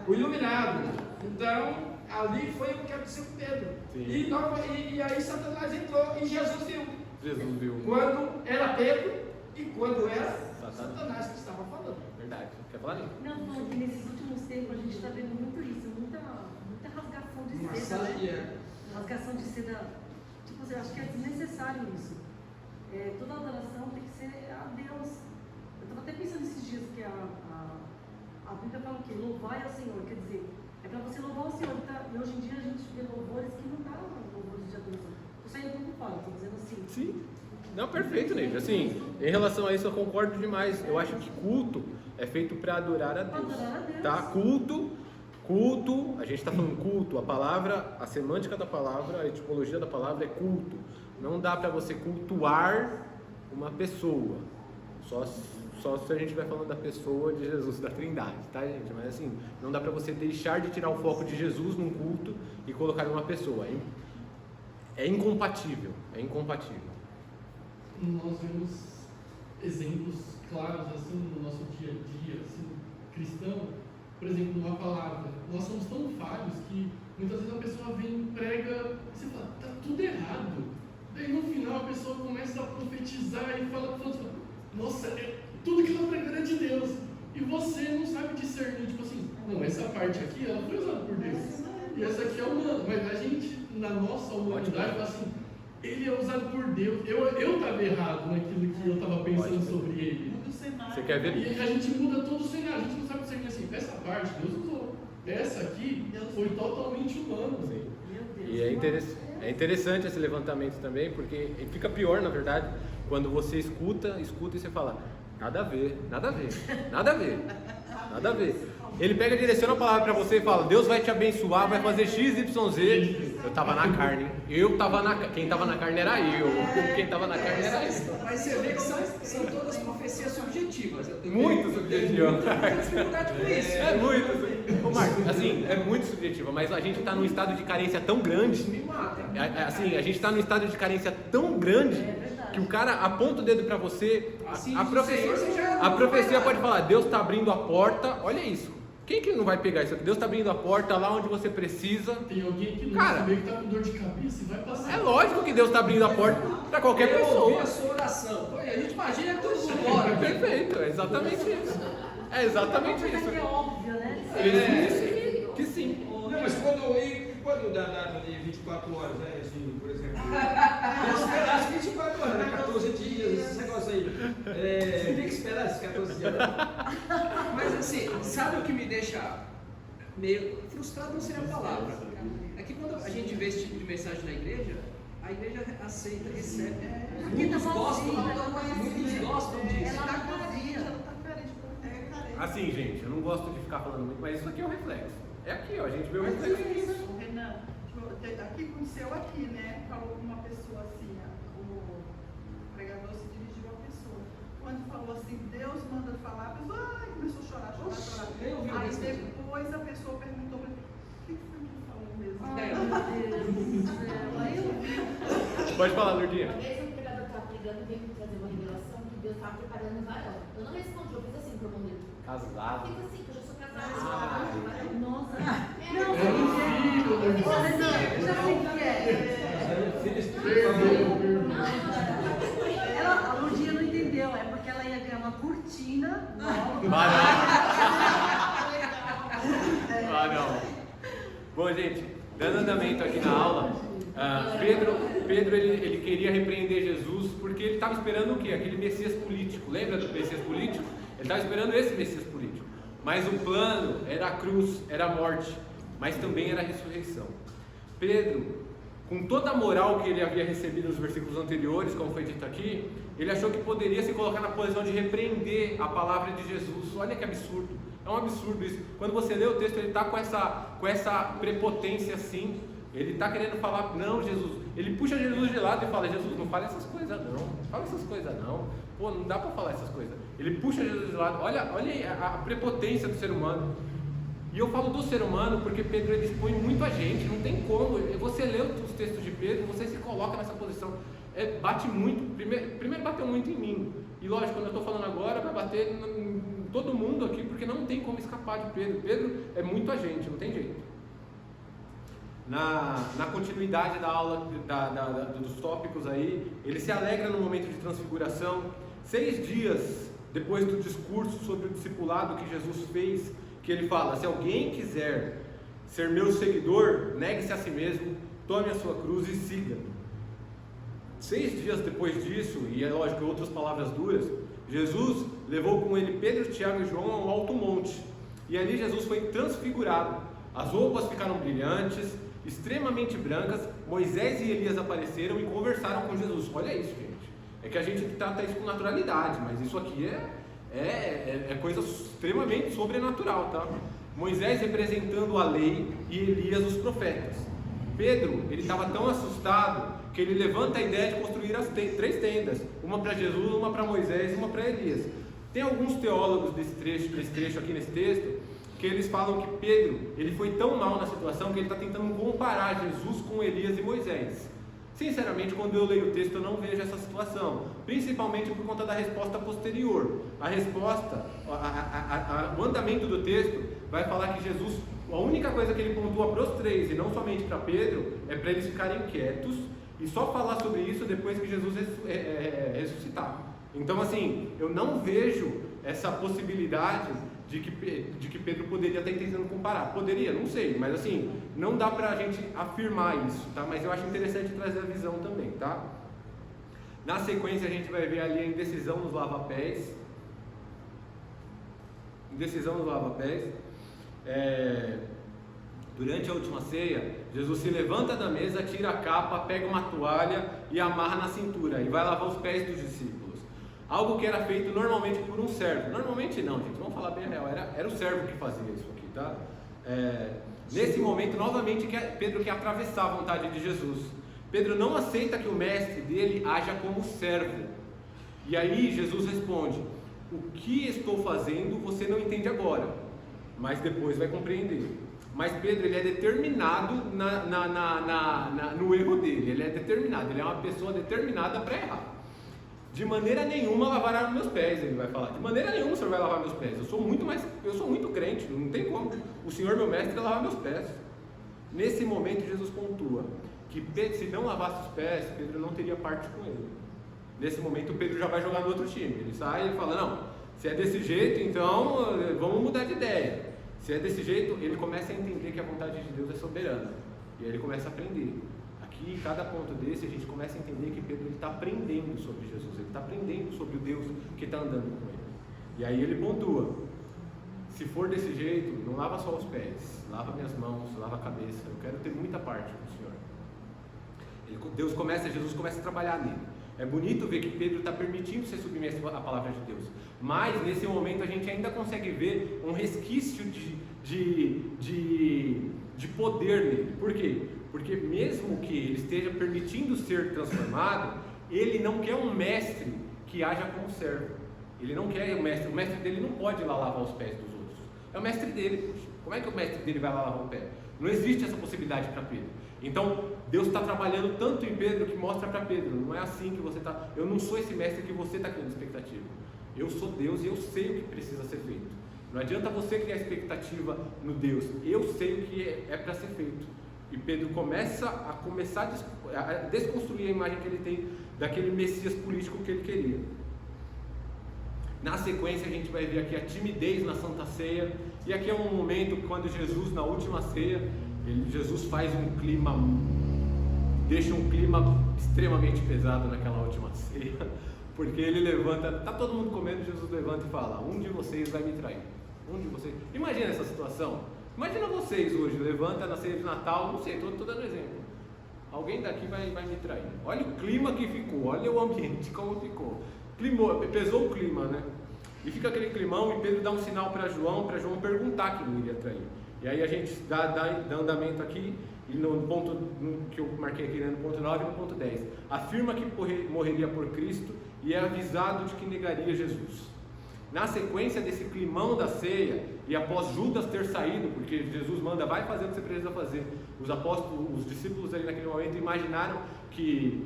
iluminado. Então ali foi o que aconteceu com Pedro. E aí Satanás entrou e Jesus viu. Quando era Pedro e quando era Satanás que estava falando. Verdade. Quer falar, Nil? não, falando que nesses últimos tempos a gente está vendo muito isso, muita rasgação de seda, Massagem, né? Rasgação de seda, tipo assim, eu acho que é desnecessário isso. Toda adoração tem que ser a Deus. Eu estava até pensando esses dias que a Bíblia fala o quê? Louvai ao Senhor, quer dizer, é para você louvar o Senhor. E hoje em dia a gente vê louvores que não estão louvores de adoração. Estou saindo um pouco fora, estou dizendo assim. Sim. Não, perfeito, Neide. Assim, em relação a isso eu concordo demais. Eu acho que culto é feito para adorar a Deus. Adorar a Deus. Tá? Culto, a gente está falando culto, a palavra, a semântica da palavra, a etimologia da palavra é culto. Não dá para você cultuar uma pessoa. Só se a gente estiver falando da pessoa de Jesus, da Trindade, tá, gente? Mas assim, não dá para você deixar de tirar o foco de Jesus num culto e colocar em uma pessoa. É incompatível. Nós vemos exemplos claros assim no nosso dia a dia, assim, cristão, por exemplo, numa palavra. Nós somos tão falhos que muitas vezes a pessoa vem e prega e você fala, tá tudo errado. Daí no final a pessoa começa a profetizar e fala para os outros, nossa, tudo que ela pregando é de Deus. E você não sabe discernir, tipo assim, não, essa parte aqui ela foi usada por Deus. E essa aqui é humana. Mas a gente, na nossa humanidade, fala assim, ele é usado por Deus. Eu estava errado naquilo que eu estava pensando sobre ele. Você quer ver? E a gente muda todo o cenário. A gente não sabe discernir assim, essa parte Deus usou. Essa aqui foi totalmente humana. Sim. E é interessante esse levantamento também, porque fica pior, na verdade, quando você escuta e você fala, nada a ver. Ele pega e direciona a palavra para você e fala, Deus vai te abençoar, vai fazer X, Y, Z. Eu estava na carne. Quem estava na carne era eu. Quem estava na carne era eu. Mas você vê que são todas profecias subjetivas. Muito subjetivas. Tem dificuldade com isso. É muito. Ô Marcos, assim, é muito subjetiva, mas a gente está num estado de carência tão grande. Me mata. Assim, a gente está num estado de carência tão grande que o cara aponta o dedo para você. A profecia pode falar, Deus está abrindo a porta, olha isso. Quem que não vai pegar isso aqui? Deus está abrindo a porta lá onde você precisa. Tem alguém que não Cara, sabe que tá com dor de cabeça e vai passar. É lógico que Deus está abrindo a porta para qualquer Eu ouvi pessoa. a sua oração. Pô, e a gente imagina que todo mundo ora. É perfeito, é exatamente isso. É exatamente Uma coisa isso. que é óbvia, né? Que sim. Não, mas quando dá data de 24 horas, né? Assim, por exemplo. Eu esperar as 24 horas, né? 14 dias, esse negócio aí. Tem que esperar esses 14 dias. Mas assim, sabe o que me deixa meio frustrado, não seria a palavra. É que quando a gente vê esse tipo de mensagem na igreja, a igreja aceita, recebe. Muitos gostam disso. Ela tá vazia. Assim, gente, eu não gosto de ficar falando muito, mas isso aqui é o reflexo. É aqui, ó, a gente vê o reflexo disso. Renan, aqui aconteceu aqui, né? Falou com uma pessoa assim, o pregador se dirigiu à pessoa. Quando falou assim, Deus manda falar, a pessoa começou a chorar. Eu ouvi Aí isso. depois a pessoa perguntou pra mim, o que foi que ele falou mesmo? Ai, meu Deus do céu. Aí eu vi. Pode falar, Lourdinha. Uma vez um pregador estava pregando e veio me trazer uma revelação que Deus estava preparando um varão. Eu não respondi, eu fiz assim pro irmão dele. Casado. Fica assim, que eu já sou casada. Nossa. Não, Não, eu fiz assim. eu já sei o que é. A Lourdinha não entendeu, é porque ela ia ganhar uma cortina nova. Ah, não. Bom, gente, dando andamento aqui na aula, Pedro ele queria repreender Jesus porque ele estava esperando o quê? Aquele Messias político. Lembra do Messias político? Ele estava esperando esse Messias político. Mas o plano era a cruz, era a morte, mas também era a ressurreição. Pedro, com toda a moral que ele havia recebido nos versículos anteriores, como foi dito aqui, ele achou que poderia se colocar na posição de repreender a palavra de Jesus. Olha que absurdo, é um absurdo isso. Quando você lê o texto, ele está com essa prepotência assim, ele está querendo falar, não, Jesus, ele puxa Jesus de lado e fala, Jesus, não fala essas coisas não, fala essas coisas não, pô, não dá para falar essas coisas. Ele puxa Jesus de lado, olha a prepotência do ser humano. E eu falo do ser humano porque Pedro ele expõe muito a gente, não tem como. Você lê os textos de Pedro, você se coloca nessa posição. Bate muito, primeiro bateu muito em mim. E lógico, quando eu estou falando agora, vai bater em todo mundo aqui, porque não tem como escapar de Pedro. Pedro é muito a gente, não tem jeito. Na continuidade da aula, dos tópicos aí, ele se alegra no momento de transfiguração. 6 dias depois do discurso sobre o discipulado que Jesus fez, que ele fala, se alguém quiser ser meu seguidor, negue-se a si mesmo, tome a sua cruz e siga-me. 6 dias depois disso, e é lógico, outras palavras duras, Jesus levou com ele Pedro, Tiago e João a um alto monte, e ali Jesus foi transfigurado, as roupas ficaram brilhantes, extremamente brancas, Moisés e Elias apareceram e conversaram com Jesus. Olha isso, gente, é que a gente trata isso com naturalidade, mas isso aqui é coisa extremamente sobrenatural, tá? Moisés representando a lei e Elias os profetas. Pedro, ele estava tão assustado que ele levanta a ideia de construir as 3 tendas, uma para Jesus, uma para Moisés e uma para Elias. Tem alguns teólogos desse trecho aqui nesse texto, que eles falam que Pedro, ele foi tão mal na situação que ele está tentando comparar Jesus com Elias e Moisés. Sinceramente, quando eu leio o texto, eu não vejo essa situação, principalmente por conta da resposta posterior. A resposta, o andamento do texto vai falar que Jesus, a única coisa que ele pontua para os 3 e não somente para Pedro, é para eles ficarem quietos e só falar sobre isso depois que Jesus ressuscitar. Então, assim, eu não vejo essa possibilidade de que Pedro poderia estar tentando comparar. Poderia, não sei, mas assim, não dá pra gente afirmar isso, tá? Mas eu acho interessante trazer a visão também, tá? Na sequência a gente vai ver ali a indecisão nos lava-pés. Durante a última ceia, Jesus se levanta da mesa, tira a capa, pega uma toalha e amarra na cintura e vai lavar os pés dos discípulos. Algo que era feito normalmente por um servo. Normalmente não, gente, vamos falar bem a real, era o servo que fazia isso aqui, tá? Nesse momento, novamente, Pedro quer atravessar a vontade de Jesus. Pedro não aceita que o mestre dele haja como servo. E aí Jesus responde, o que estou fazendo você não entende agora, mas depois vai compreender. Mas Pedro, ele é determinado no erro dele, ele é determinado, ele é uma pessoa determinada para errar. de maneira nenhuma lavará meus pés, ele vai falar. De maneira nenhuma o Senhor vai lavar meus pés. Eu sou muito crente, não tem como. O Senhor, meu mestre, vai lavar meus pés. Nesse momento, Jesus pontua que Pedro, se não lavasse os pés, Pedro não teria parte com ele. Nesse momento, Pedro já vai jogar no outro time. Ele sai e fala: não, se é desse jeito, então vamos mudar de ideia. Se é desse jeito, ele começa a entender que a vontade de Deus é soberana. E aí ele começa a aprender. Aqui, em cada ponto desse, a gente começa a entender que Pedro está aprendendo sobre Jesus, ele está aprendendo sobre o Deus que está andando com ele. E aí ele pontua: se for desse jeito, não lava só os pés, lava minhas mãos, lava a cabeça, eu quero ter muita parte com o Senhor. Jesus começa a trabalhar nele. É bonito ver que Pedro está permitindo ser submisso à palavra de Deus, mas nesse momento a gente ainda consegue ver um resquício de poder nele. Por quê? Porque mesmo que ele esteja permitindo ser transformado, ele não quer um mestre que haja como servo. Ele não quer o mestre dele não pode ir lá lavar os pés dos outros. É o mestre dele, poxa. Como é que o mestre dele vai lá lavar o pé? Não existe essa possibilidade para Pedro. Então, Deus está trabalhando tanto em Pedro que mostra para Pedro: não é assim que você está. Eu não sou esse mestre que você está criando expectativa. Eu sou Deus e eu sei o que precisa ser feito. Não adianta você criar expectativa no Deus. Eu sei o que é para ser feito. E Pedro começa a desconstruir a imagem que ele tem daquele Messias político que ele queria. Na sequência, a gente vai ver aqui a timidez na Santa Ceia. E aqui é um momento quando Jesus, na última ceia, Jesus faz deixa um clima extremamente pesado naquela última ceia, porque ele levanta, está todo mundo comendo, Jesus levanta e fala: um de vocês vai me trair. Um de vocês. Imagina essa situação. Imagina vocês hoje, levanta na ceia de Natal, não sei, estou dando exemplo. Alguém daqui vai me trair. Olha o clima que ficou, olha o ambiente como ficou. Pesou o clima, né? E fica aquele climão, e Pedro dá um sinal para João perguntar quem iria trair. E aí a gente dá andamento aqui, e no ponto que eu marquei aqui, né, no ponto 9 e no ponto 10. Afirma que morreria por Cristo e é avisado de que negaria Jesus. Na sequência desse climão da ceia, e após Judas ter saído, porque Jesus manda: vai fazer o que você precisa fazer, os discípulos ali naquele momento imaginaram que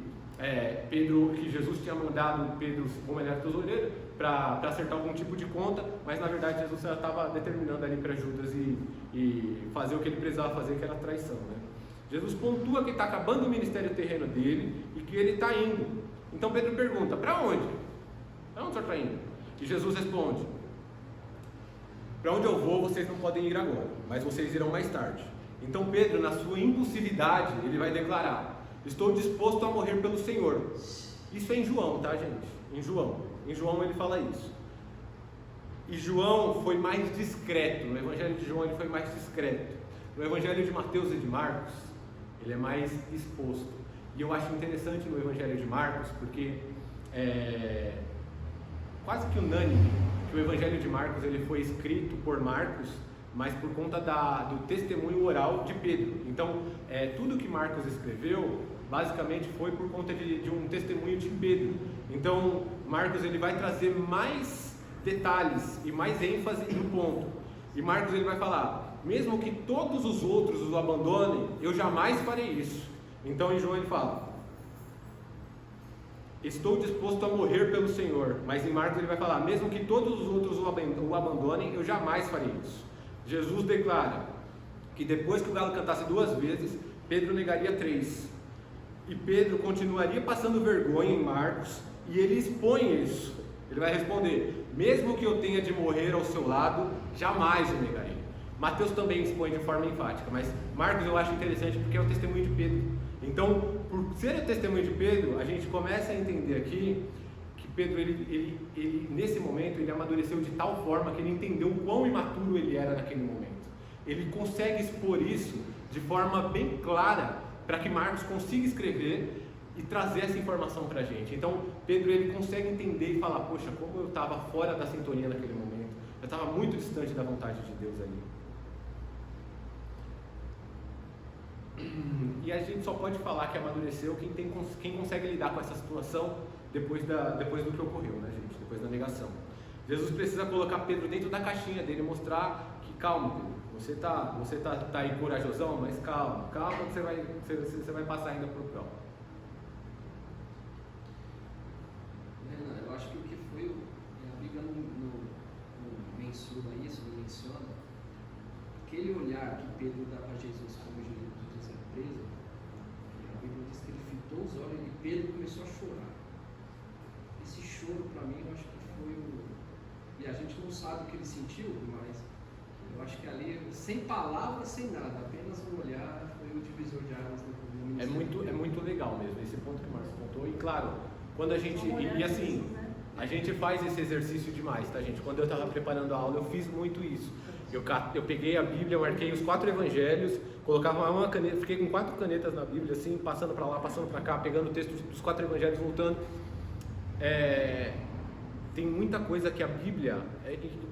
Jesus tinha mandado Pedro, como ele era tesoureiro, para acertar algum tipo de conta, mas na verdade Jesus já estava determinando ali para Judas e fazer o que ele precisava fazer, que era a traição, né? Jesus pontua que está acabando o ministério terreno dele e que ele está indo. Então Pedro pergunta: para onde? Para onde o senhor está indo? E Jesus responde: para onde eu vou vocês não podem ir agora, mas vocês irão mais tarde. Então Pedro, na sua impulsividade, ele vai declarar: estou disposto a morrer pelo Senhor. Isso é em João, tá, gente? Em João ele fala isso. E João foi mais discreto. No Evangelho de João ele foi mais discreto. No Evangelho de Mateus e de Marcos, ele é mais exposto. E eu acho interessante no Evangelho de Marcos, porque é quase que unânime que o Evangelho de Marcos ele foi escrito por Marcos, mas por conta do testemunho oral de Pedro. Então, tudo que Marcos escreveu, basicamente foi por conta de um testemunho de Pedro. Então, Marcos ele vai trazer mais detalhes e mais ênfase no ponto. E Marcos ele vai falar: mesmo que todos os outros o abandonem, eu jamais farei isso. Então, em João ele fala: estou disposto a morrer pelo Senhor. Mas em Marcos ele vai falar: mesmo que todos os outros o abandonem, eu jamais farei isso. Jesus declara que depois que o galo cantasse 2 vezes, Pedro negaria 3. E Pedro continuaria passando vergonha em Marcos, e ele expõe isso. Ele vai responder: mesmo que eu tenha de morrer ao seu lado, jamais o negarei. Mateus também expõe de forma enfática, mas Marcos eu acho interessante porque é o testemunho de Pedro. Então, por ser o testemunho de Pedro, a gente começa a entender aqui que Pedro, ele nesse momento, ele amadureceu de tal forma que ele entendeu o quão imaturo ele era naquele momento. Ele consegue expor isso de forma bem clara, para que Marcos consiga escrever e trazer essa informação para a gente. Então, Pedro ele consegue entender e falar: poxa, como eu estava fora da sintonia naquele momento, eu estava muito distante da vontade de Deus ali. E a gente só pode falar que amadureceu quem consegue lidar com essa situação depois do que ocorreu, né, gente? Depois da negação. Jesus precisa colocar Pedro dentro da caixinha dele, mostrar que calma, Pedro, você tá aí corajosão, mas calma que você vai passar ainda por prova. aquele olhar que Pedro dá para Jesus como Jesus é preso, a Bíblia diz que ele fitou os olhos e Pedro começou a chorar. Esse choro, para mim, eu acho que foi o... E a gente não sabe o que ele sentiu, mas eu acho que ali, sem palavras, sem nada, apenas um olhar, foi o divisor de águas no ministério. É muito legal mesmo, esse ponto que o Márcio contou. E claro, quando a gente... E assim, a gente faz esse exercício demais, tá, gente? Quando eu estava preparando a aula, eu fiz muito isso. Eu peguei a Bíblia, eu marquei os 4 evangelhos, colocava uma caneta, fiquei com 4 canetas na Bíblia, assim, passando para lá, passando para cá, pegando o texto dos 4 evangelhos, voltando. Tem muita coisa que a Bíblia,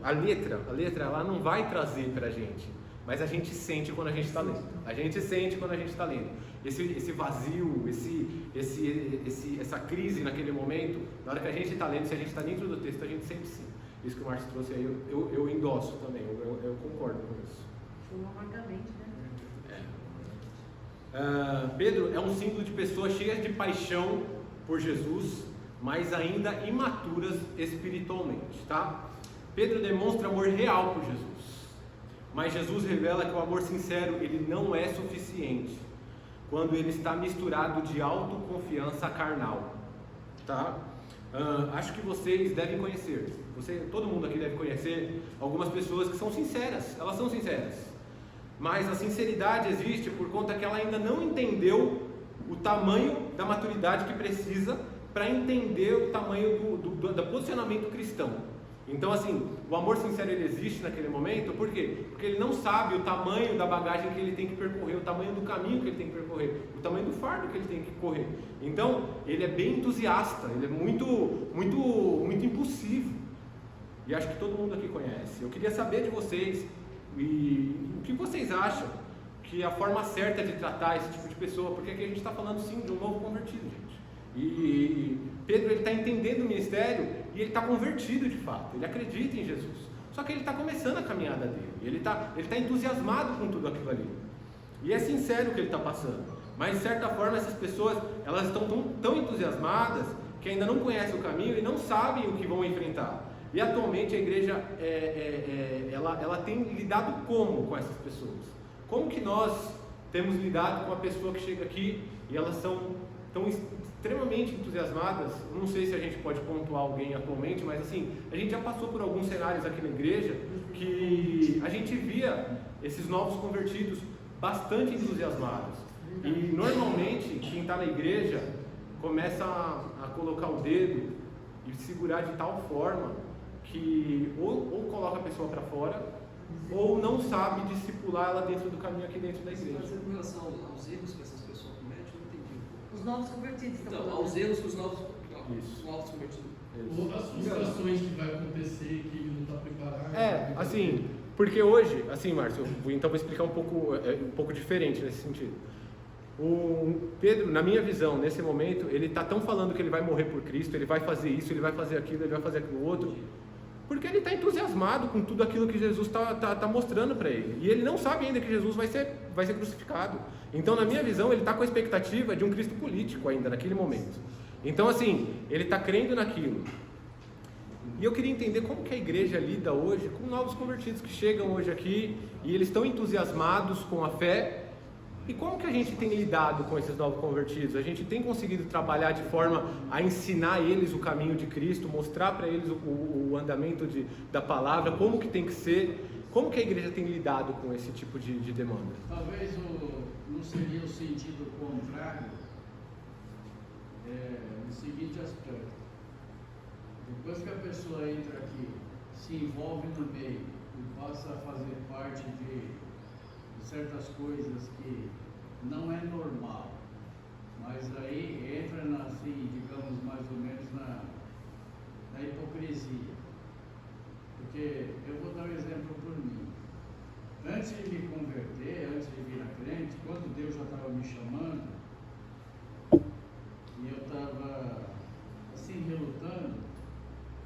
a letra, ela não vai trazer para a gente, mas a gente sente quando a gente está lendo. A gente sente quando a gente está lendo. Esse vazio, essa crise naquele momento, na hora que a gente está lendo, se a gente está dentro do texto, a gente sente sim. Isso que o Márcio trouxe aí, eu endosso também, eu concordo com isso. Foi amargamente, né? Pedro é um símbolo de pessoas cheias de paixão por Jesus, mas ainda imaturas espiritualmente, tá? Pedro demonstra amor real por Jesus, mas Jesus revela que o amor sincero, ele não é suficiente quando ele está misturado de autoconfiança carnal, tá? Acho que vocês devem conhecer, todo mundo aqui deve conhecer algumas pessoas que são sinceras, elas são sinceras, mas a sinceridade existe por conta que ela ainda não entendeu o tamanho da maturidade que precisa para entender o tamanho do posicionamento cristão. Então, assim, o amor sincero ele existe naquele momento, por quê? Porque ele não sabe o tamanho da bagagem que ele tem que percorrer, o tamanho do caminho que ele tem que percorrer, o tamanho do fardo que ele tem que correr. Então, ele é bem entusiasta, ele é muito impulsivo. E acho que todo mundo aqui conhece. Eu queria saber de vocês, o que vocês acham que é a forma certa de tratar esse tipo de pessoa, porque aqui a gente está falando sim de um novo convertido, gente. E Pedro está entendendo o ministério e ele está convertido de fato, ele acredita em Jesus, só que ele está começando a caminhada dele, ele está entusiasmado com tudo aquilo ali, e é sincero o que ele está passando, mas de certa forma essas pessoas elas estão tão entusiasmadas que ainda não conhecem o caminho e não sabem o que vão enfrentar. E atualmente a igreja ela tem lidado como com essas pessoas? Como que nós temos lidado com a pessoa que chega aqui e elas são tão extremamente entusiasmadas? Não sei se a gente pode pontuar alguém atualmente, mas assim, a gente já passou por alguns cenários aqui na igreja que a gente via esses novos convertidos bastante entusiasmados. E normalmente quem está na igreja começa a colocar o dedo e segurar de tal forma que ou coloca a pessoa para fora ou não sabe discipular ela dentro do caminho aqui dentro da igreja. Mas em relação aos erros que essas pessoas cometem, eu não entendi. Os novos convertidos. Então, aos erros que os novos convertidos. Ou as frustrações que vai acontecer, que ele não está preparado. Assim, porque hoje, assim, Márcio, então vou explicar um pouco diferente nesse sentido. O Pedro, na minha visão, nesse momento, ele está tão falando que ele vai morrer por Cristo, ele vai fazer isso, ele vai fazer aquilo, ele vai fazer aquilo outro, porque ele está entusiasmado com tudo aquilo que Jesus está mostrando para ele. E ele não sabe ainda que Jesus vai ser crucificado. Então, na minha visão, ele está com a expectativa de um Cristo político ainda, naquele momento. Então, assim, ele está crendo naquilo. E eu queria entender como que a igreja lida hoje com novos convertidos que chegam hoje aqui e eles estão entusiasmados com a fé. E como que a gente tem lidado com esses novos convertidos? A gente tem conseguido trabalhar de forma a ensinar eles o caminho de Cristo, mostrar para eles o andamento da palavra, como que tem que ser? Como que a igreja tem lidado com esse tipo de demanda? Talvez não seria o sentido contrário, no seguinte aspecto. Depois que a pessoa entra aqui, se envolve no meio e passa a fazer parte de certas coisas que não é normal, mas aí entra assim, digamos, mais ou menos na hipocrisia. Porque eu vou dar um exemplo por mim. Antes de me converter, antes de virar crente, quando Deus já estava me chamando, e eu estava assim relutando,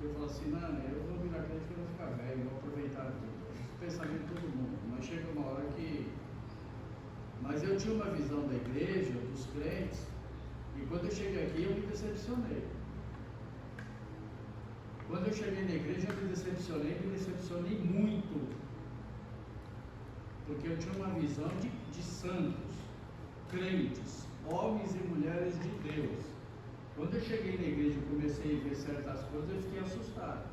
eu falava assim, não, eu vou virar crente quando eu ficar velho, eu vou aproveitar tudo. Pensamento de todo mundo, mas chega uma hora que... Mas eu tinha uma visão da igreja, dos crentes, e quando eu cheguei aqui eu me decepcionei. Quando eu cheguei na igreja eu me decepcionei muito. porque eu tinha uma visão de santos, crentes, homens e mulheres de Deus. Quando eu cheguei na igreja e comecei a ver certas coisas, eu fiquei assustado.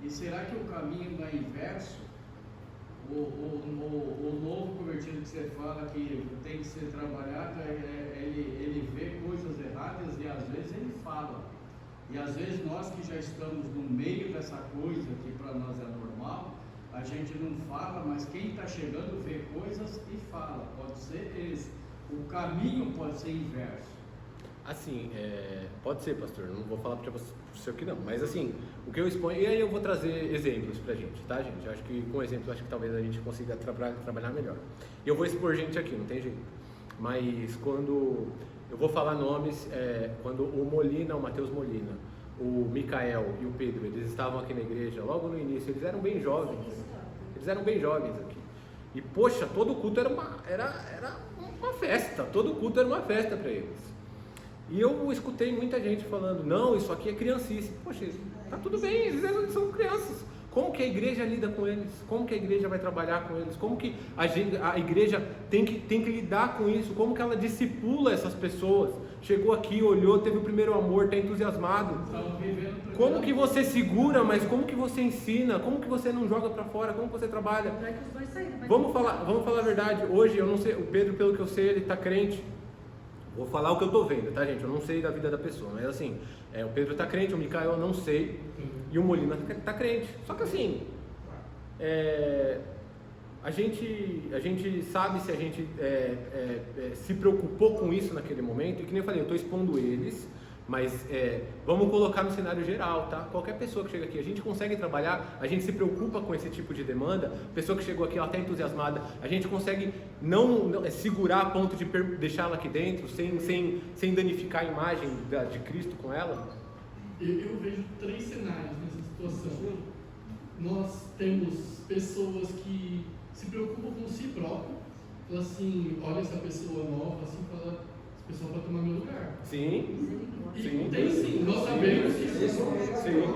E será que o caminho não é inverso? O novo convertido que você fala que tem que ser trabalhado, ele vê coisas erradas e às vezes ele fala. E às vezes nós que já estamos no meio dessa coisa que para nós é normal, a gente não fala, mas quem está chegando vê coisas e fala. Pode ser esse. O caminho pode ser inverso. Assim, pode ser, pastor, não vou falar para você que não, mas assim, o que eu exponho, e aí eu vou trazer exemplos pra gente, tá, gente? Eu acho que com exemplos, acho que talvez a gente consiga trabalhar melhor. E eu vou expor gente aqui, não tem jeito. Mas quando eu vou falar nomes, quando o Matheus Molina, o Micael e o Pedro, eles estavam aqui na igreja, logo no início, eles eram bem jovens aqui. E poxa, todo culto era uma festa, todo culto era uma festa para eles. E eu escutei muita gente falando, não, isso aqui é criancice. Poxa, tá tudo bem, eles são crianças. Como que a igreja lida com eles? Como que a igreja vai trabalhar com eles? Como que a igreja tem que lidar com isso? Como que ela discipula essas pessoas? Chegou aqui, olhou, teve o primeiro amor, está entusiasmado. Como que você segura, mas como que você ensina? Como que você não joga para fora? Como que você trabalha? Vamos falar a verdade. Hoje, eu não sei, o Pedro, pelo que eu sei, ele está crente. Vou falar o que eu estou vendo, tá, gente? Eu não sei da vida da pessoa, mas assim, o Pedro está crente, o Micael eu não sei, e o Molina está crente. Só que assim, a gente sabe se a gente se preocupou com isso naquele momento, e que nem eu falei, eu estou expondo eles, mas vamos colocar no cenário geral, tá? Qualquer pessoa que chega aqui, a gente consegue trabalhar, a gente se preocupa com esse tipo de demanda, a pessoa que chegou aqui, ela está entusiasmada, a gente consegue não segurar a ponto de deixá-la aqui dentro, sem danificar a imagem de Cristo com ela? Eu vejo 3 cenários nessa situação. Nós temos pessoas que se preocupam com si próprio, falam assim, olha essa pessoa nova, assim, fala, essa pessoa vai tomar meu lugar. Sim. E tem sim, nós sabemos que sim.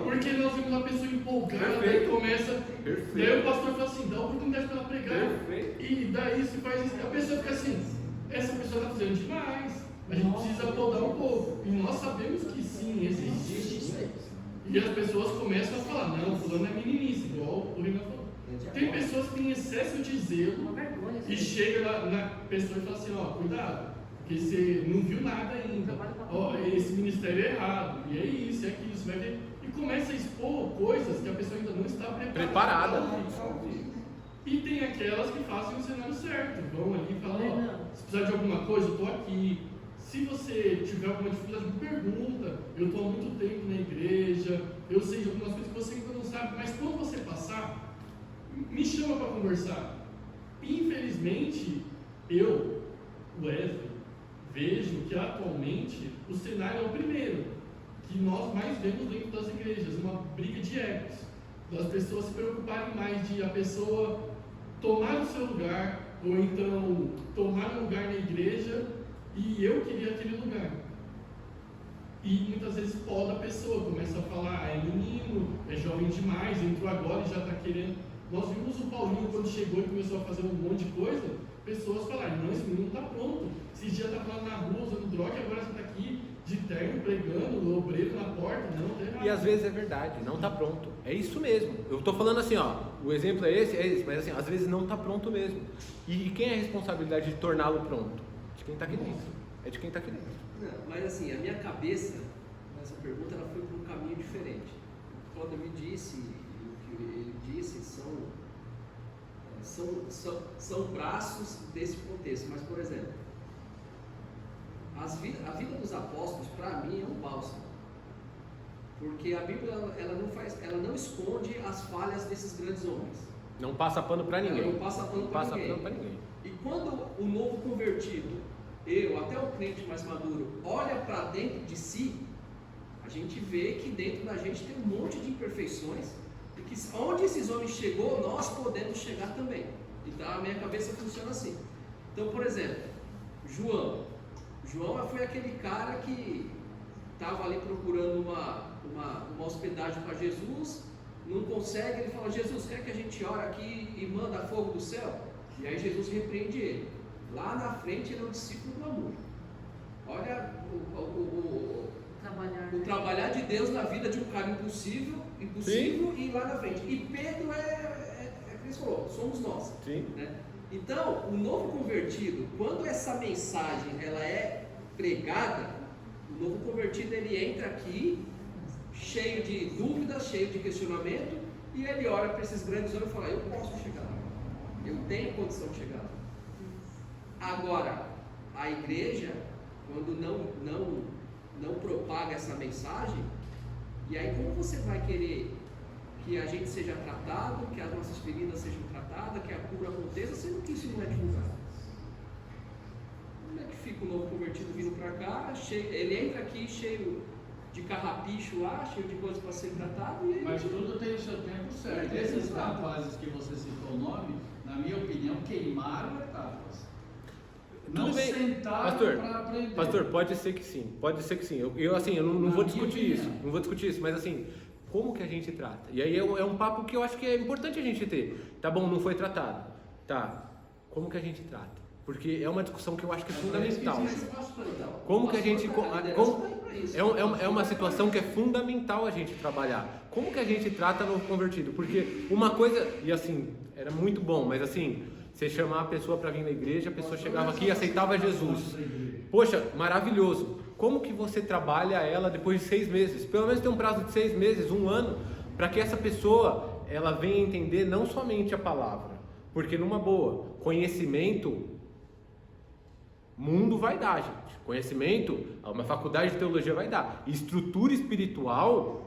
Porque nós vemos uma pessoa empolgada e começa. Perfeito. Daí o pastor fala assim, dá oportunidade para ela pregar. Perfeito. E daí se faz isso, a pessoa fica assim, essa pessoa está fazendo demais. A gente precisa podar um pouco. E nós sabemos que sim, existe isso. E as pessoas começam a falar, não, fulano é meninice, igual o Renan falou. Tem pessoas que têm excesso de zelo e chega na pessoa e fala assim, ó, cuidado, porque você não viu nada ainda. Ó, esse ministério é errado, e é isso, é aquilo, você vai ver. E começa a expor coisas que a pessoa ainda não está preparada. E tem aquelas que fazem o cenário certo, vão ali e falam, ó, se precisar de alguma coisa, eu estou aqui. Se você tiver alguma dificuldade, me pergunta. Eu estou há muito tempo na igreja, eu sei de algumas coisas que você ainda não sabe, mas quando você passar, me chama para conversar. Infelizmente, eu, Wesley, vejo que atualmente o cenário é o primeiro, que nós mais vemos dentro das igrejas, uma briga de egos, das pessoas se preocuparem mais de a pessoa tomar o seu lugar, ou então tomar um lugar na igreja, e eu queria aquele lugar. E muitas vezes poda a pessoa, começa a falar, é menino, é jovem demais, entrou agora e já está querendo. Nós vimos o Paulinho quando chegou e começou a fazer um monte de coisa, pessoas falaram, não, esse menino está pronto. Esse dia está falando na rua, usando droga, e agora você está aqui de terno, pregando, obreiro na porta, não, tá errado. E às vezes é verdade, não está pronto. É isso mesmo. Eu estou falando assim, ó, o exemplo é esse, mas assim, às vezes não está pronto mesmo. E quem é a responsabilidade de torná-lo pronto? De quem está aqui dentro. É de quem está aqui dentro. Não, mas assim, a minha cabeça, nessa pergunta, ela foi por um caminho diferente. O que o me disse, o que ele disse, são braços desse contexto. Mas, por exemplo, a vida dos apóstolos, para mim, é um bálsamo. Porque a Bíblia ela não esconde as falhas desses grandes homens. Não passa pano para ninguém. Ela não passa pano para ninguém. E quando o novo convertido, até o crente mais maduro, olha para dentro de si, a gente vê que dentro da gente tem um monte de imperfeições, e que onde esses homens chegou, nós podemos chegar também. Então a minha cabeça funciona assim. Então, por exemplo, João foi aquele cara que estava ali procurando uma hospedagem para Jesus, não consegue, ele fala, Jesus, quer que a gente ore aqui e manda fogo do céu? E aí Jesus repreende ele. Lá na frente ele é um discípulo do amor. Olha o trabalhar de Deus na vida de um cara impossível e lá na frente. E Pedro que ele falou, somos nós. Né? Então, o novo convertido, quando essa mensagem ela é pregada, o novo convertido ele entra aqui cheio de dúvidas, cheio de questionamento, e ele olha para esses grandes homens e fala, eu posso chegar lá, eu tenho condição de chegar lá. Agora, a igreja, quando não propaga essa mensagem, e aí como você vai querer que a gente seja tratado, que as nossas feridas sejam tratadas, que a cura aconteça, sendo que isso não é divulgado? Como é que fica o novo convertido vindo para cá, ele entra aqui cheio de carrapicho lá, cheio de coisas para ser tratado, e mas tudo tem o seu tempo certo. Esses rapazes que você citou o nome, na minha opinião, queimaram etapas. Não sentaram para aprender. Pastor, pode ser que sim. Eu não vou discutir isso. Não vou discutir isso, mas assim, como que a gente trata? E aí é um papo que eu acho que é importante a gente ter. Tá bom, não foi tratado. Tá, como que a gente trata? Porque é uma discussão que eu acho que é fundamental. Como que a gente... É uma situação que é fundamental a gente trabalhar. Como que a gente trata novo convertido? Porque uma coisa... E assim, era muito bom, mas assim... Você chamar a pessoa para vir na igreja, a pessoa chegava aqui e aceitava Jesus. Poxa, maravilhoso. Como que você trabalha ela depois de 6 meses? Pelo menos tem um prazo de 6 meses, 1 ano, para que essa pessoa ela venha entender não somente a palavra. Porque numa boa, conhecimento, mundo vai dar, gente. Conhecimento, uma faculdade de teologia vai dar. Estrutura espiritual...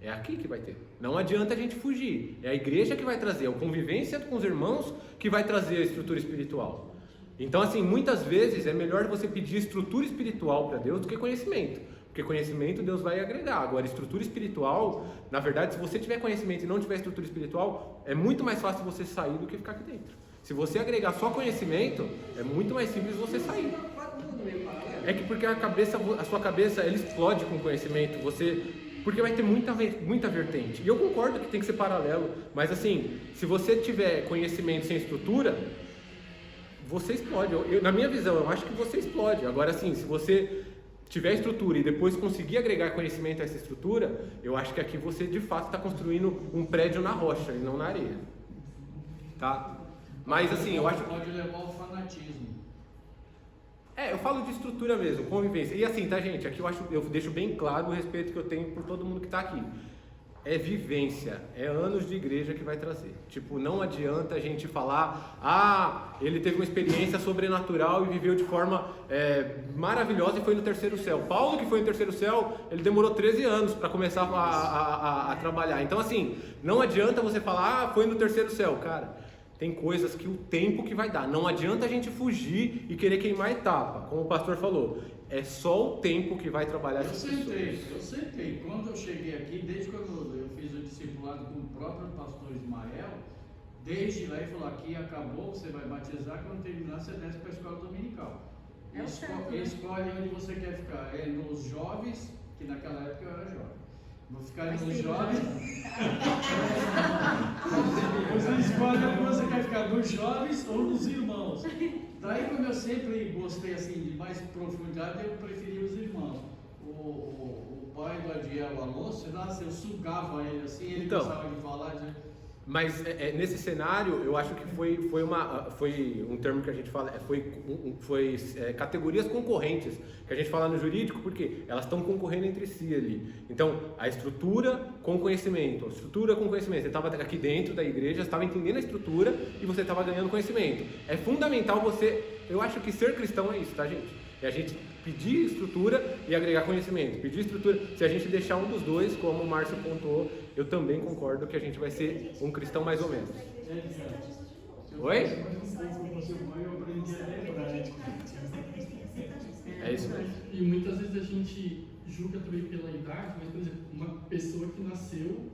É aqui que vai ter. Não adianta a gente fugir. É a igreja que vai trazer, a convivência com os irmãos que vai trazer a estrutura espiritual. Então, assim, muitas vezes é melhor você pedir estrutura espiritual para Deus do que conhecimento. Porque conhecimento Deus vai agregar. Agora, estrutura espiritual, na verdade, se você tiver conhecimento e não tiver estrutura espiritual, é muito mais fácil você sair do que ficar aqui dentro. Se você agregar só conhecimento, é muito mais simples você sair. É que porque a sua cabeça, ela explode com conhecimento. Porque vai ter muita vertente. E eu concordo que tem que ser paralelo. Mas assim, se você tiver conhecimento sem estrutura, você explode. Na minha visão, eu acho que você explode. Agora sim, se você tiver estrutura e depois conseguir agregar conhecimento a essa estrutura, eu acho que aqui você de fato está construindo um prédio na rocha e não na areia. Tá? Mas assim, eu acho... Pode levar ao fanatismo. Eu falo de estrutura mesmo, convivência. E assim, tá, gente? Aqui eu deixo bem claro o respeito que eu tenho por todo mundo que está aqui. É vivência, é anos de igreja que vai trazer. Tipo, não adianta a gente falar, ele teve uma experiência sobrenatural e viveu de forma maravilhosa e foi no terceiro céu. Paulo, que foi no terceiro céu, ele demorou 13 anos para começar a trabalhar. Então, assim, não adianta você falar, foi no terceiro céu, cara. Tem coisas que o tempo que vai dar. Não adianta a gente fugir e querer queimar a etapa, como o pastor falou. É só o tempo que vai trabalhar essas pessoas. Eu sentei. Quando eu cheguei aqui, desde quando eu fiz o discipulado com o próprio pastor Ismael, desde lá ele falou, aqui acabou, você vai batizar, quando terminar você desce para a escola dominical. Escolhe onde você quer ficar. É nos jovens, que naquela época eu era jovem. Vou ficar nos jovens. Você escolhe onde você quer ficar, nos jovens ou nos irmãos. Daí, como eu sempre gostei assim, de mais profundidade, eu preferi os irmãos. O pai do Adiel, o Alonso, nossa, eu sugava ele assim, ele gostava de falar. Mas nesse cenário, eu acho que foi um termo que a gente fala, foi categorias concorrentes, que a gente fala no jurídico, porque elas estão concorrendo entre si ali. Então, a estrutura com conhecimento, você estava aqui dentro da igreja, você estava entendendo a estrutura e você estava ganhando conhecimento. É fundamental eu acho que ser cristão é isso, tá, gente? É a gente pedir estrutura e agregar conhecimento. Pedir estrutura, se a gente deixar um dos dois, como o Márcio pontuou, eu também concordo que a gente vai ser um cristão mais ou menos. Oi? É isso mesmo. E muitas vezes a gente julga também pela idade, mas, por exemplo, uma pessoa que nasceu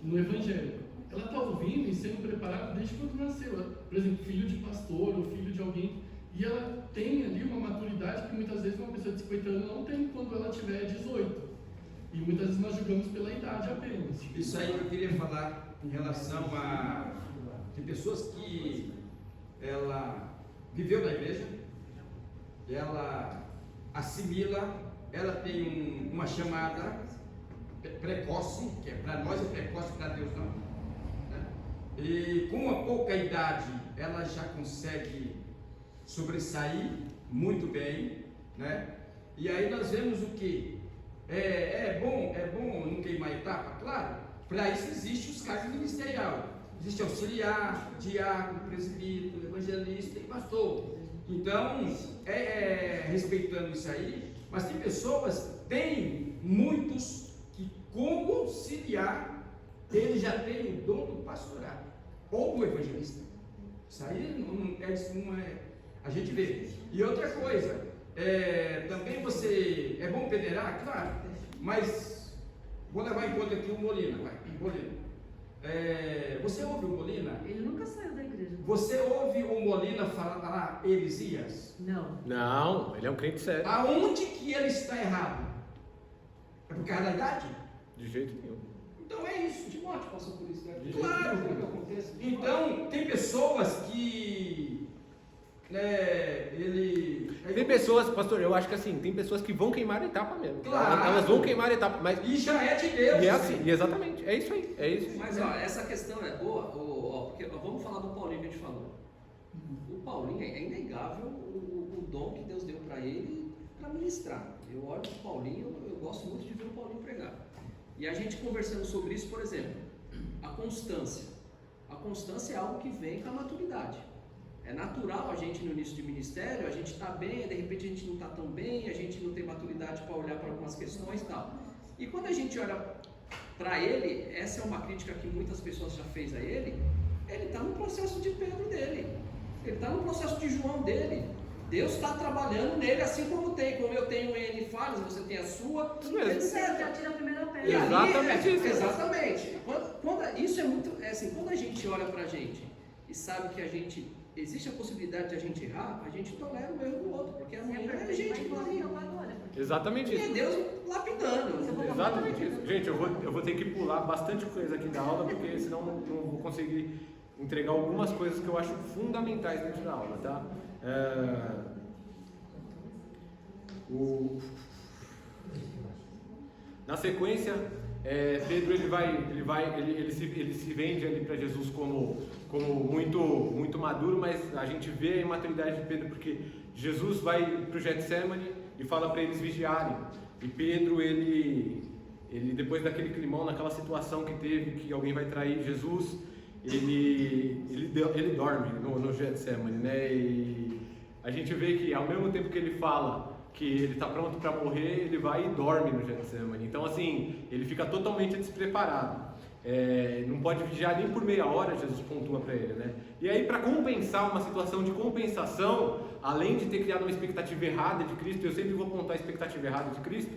no Evangelho, ela está ouvindo e sendo preparada desde quando nasceu. Por exemplo, filho de pastor ou filho de alguém. E ela tem ali uma maturidade que muitas vezes uma pessoa de 50 anos não tem quando ela tiver 18. E muitas vezes nós julgamos pela idade apenas. Isso aí eu queria falar em relação a tem pessoas que ela viveu na igreja, ela assimila, ela tem uma chamada precoce, que é para nós é precoce, para Deus não, né? E com uma pouca idade ela já consegue sobressair muito bem, né? E aí nós vemos o que? É bom não queimar etapa, claro. Para isso existe os cargos ministerial, existe auxiliar, diácono, presbítero, evangelista e pastor. Então, respeitando isso aí, mas tem pessoas, tem muitos que como auxiliar, ele já tem o dom do pastorado ou do evangelista. Isso aí não é, a gente vê. E outra coisa, também você, é bom peneirar, claro, mas vou levar em conta aqui o Molina, você ouve o Molina? Ele nunca saiu da igreja. Você ouve o Molina falar heresias? Não. Não, ele é um crente sério. Aonde que ele está errado? É por causa da idade? De jeito nenhum. Então é isso. Timóteo passou por isso, né? Claro. O que acontece? Então, tem pessoas que Tem pessoas, pastor, eu acho que assim, tem pessoas que vão queimar a etapa mesmo. Claro. Elas vão queimar a etapa, mas... E já é de Deus. E é assim, e exatamente, é isso aí, é isso aí. Mas ó, essa questão é boa, porque vamos falar do Paulinho que a gente falou. O Paulinho é inegável o dom que Deus deu para ele para ministrar. Eu olho para o Paulinho, eu gosto muito de ver o Paulinho pregar. E a gente conversando sobre isso, por exemplo, a constância. A constância é algo que vem com a maturidade. É natural a gente no início de ministério, a gente está bem, de repente a gente não está tão bem, a gente não tem maturidade para olhar para algumas questões e tal. E quando a gente olha para ele, essa é uma crítica que muitas pessoas já fez a ele está no processo de Pedro dele, ele está no processo de João dele. Deus está trabalhando nele assim como eu tenho N falhas, você tem a sua, etc. Já tira a primeira pedra. Exatamente isso. Exatamente. Isso é muito, assim, quando a gente olha para a gente e sabe que existe a possibilidade de a gente errar, a gente tolera o erro do outro, porque amanhã é a gente que vai errar. Exatamente E é isso. Deus lapidando. Exatamente isso. Gente, eu vou ter que pular bastante coisa aqui da aula, porque senão não vou conseguir entregar algumas coisas que eu acho fundamentais dentro da aula, tá? Na sequência, Pedro ele se vende ali para Jesus como muito maduro, mas a gente vê a imaturidade de Pedro, porque Jesus vai para o Getsemane e fala para eles vigiarem. E Pedro, ele depois daquele climão, naquela situação que teve, que alguém vai trair Jesus, ele dorme no Getsemane, né? E a gente vê que ao mesmo tempo que ele fala que ele está pronto para morrer, ele vai e dorme no Getsemane. Então, assim, ele fica totalmente despreparado. Não pode vigiar nem por meia hora, Jesus pontua para ele, né? E aí, para compensar, uma situação de compensação, além de ter criado uma expectativa errada de Cristo, eu sempre vou apontar a expectativa errada de Cristo,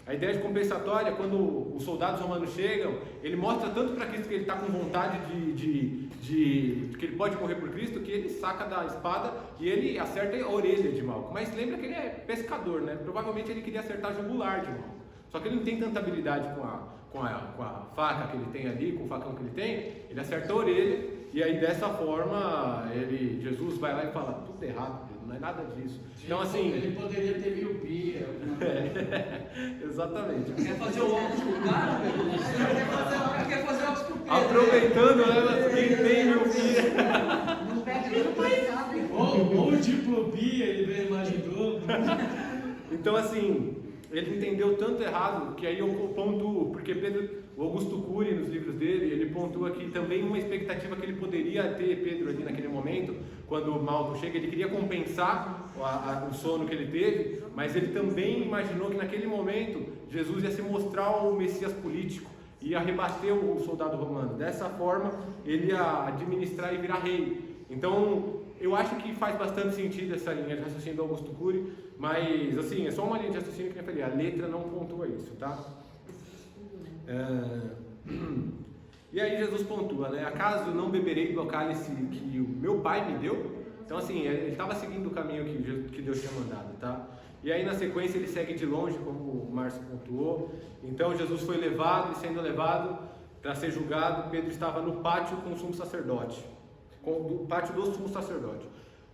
a ideia de compensatória, quando os soldados romanos chegam, ele mostra tanto para Cristo que ele está com vontade que ele pode morrer por Cristo, que ele saca da espada e ele acerta a orelha de Malco. Mas lembra que ele é pescador, né? Provavelmente ele queria acertar a jugular de Malco. Só que ele não tem tanta habilidade com a faca que ele tem ali, com o facão que ele tem, ele acerta a orelha, e aí dessa forma, Jesus vai lá e fala, tudo errado, Pedro, não é nada disso. Então assim... Ele poderia ter miopia. Exatamente. Quer fazer o óculos com o cara, velho? Quer fazer o óculos com o Pedro? Aproveitando, né, quem tem miopia. Não pega nem no passado, hein? Ou diplopia, ele vê a imagem do outro. Então assim... Ele entendeu tanto errado que aí eu pontuo, porque o Augusto Cury, nos livros dele, ele pontua que também uma expectativa que ele poderia ter, Pedro, ali naquele momento, quando o Malco chega, ele queria compensar o sono que ele teve, mas ele também imaginou que naquele momento Jesus ia se mostrar o Messias político, ia rebater o soldado romano. Dessa forma, ele ia administrar e virar rei. Então, eu acho que faz bastante sentido essa linha de raciocínio do Augusto Cury, mas assim, é só uma linha de raciocínio que eu falei, a letra não pontua isso, tá? E aí Jesus pontua, né? Acaso não beberei do cálice que o meu pai me deu? Então assim, ele estava seguindo o caminho que Deus tinha mandado, tá? E aí na sequência ele segue de longe, como o Márcio pontuou. Então Jesus foi levado, e sendo levado para ser julgado, Pedro estava no pátio com o sumo sacerdote, no pátio do sumo sacerdote.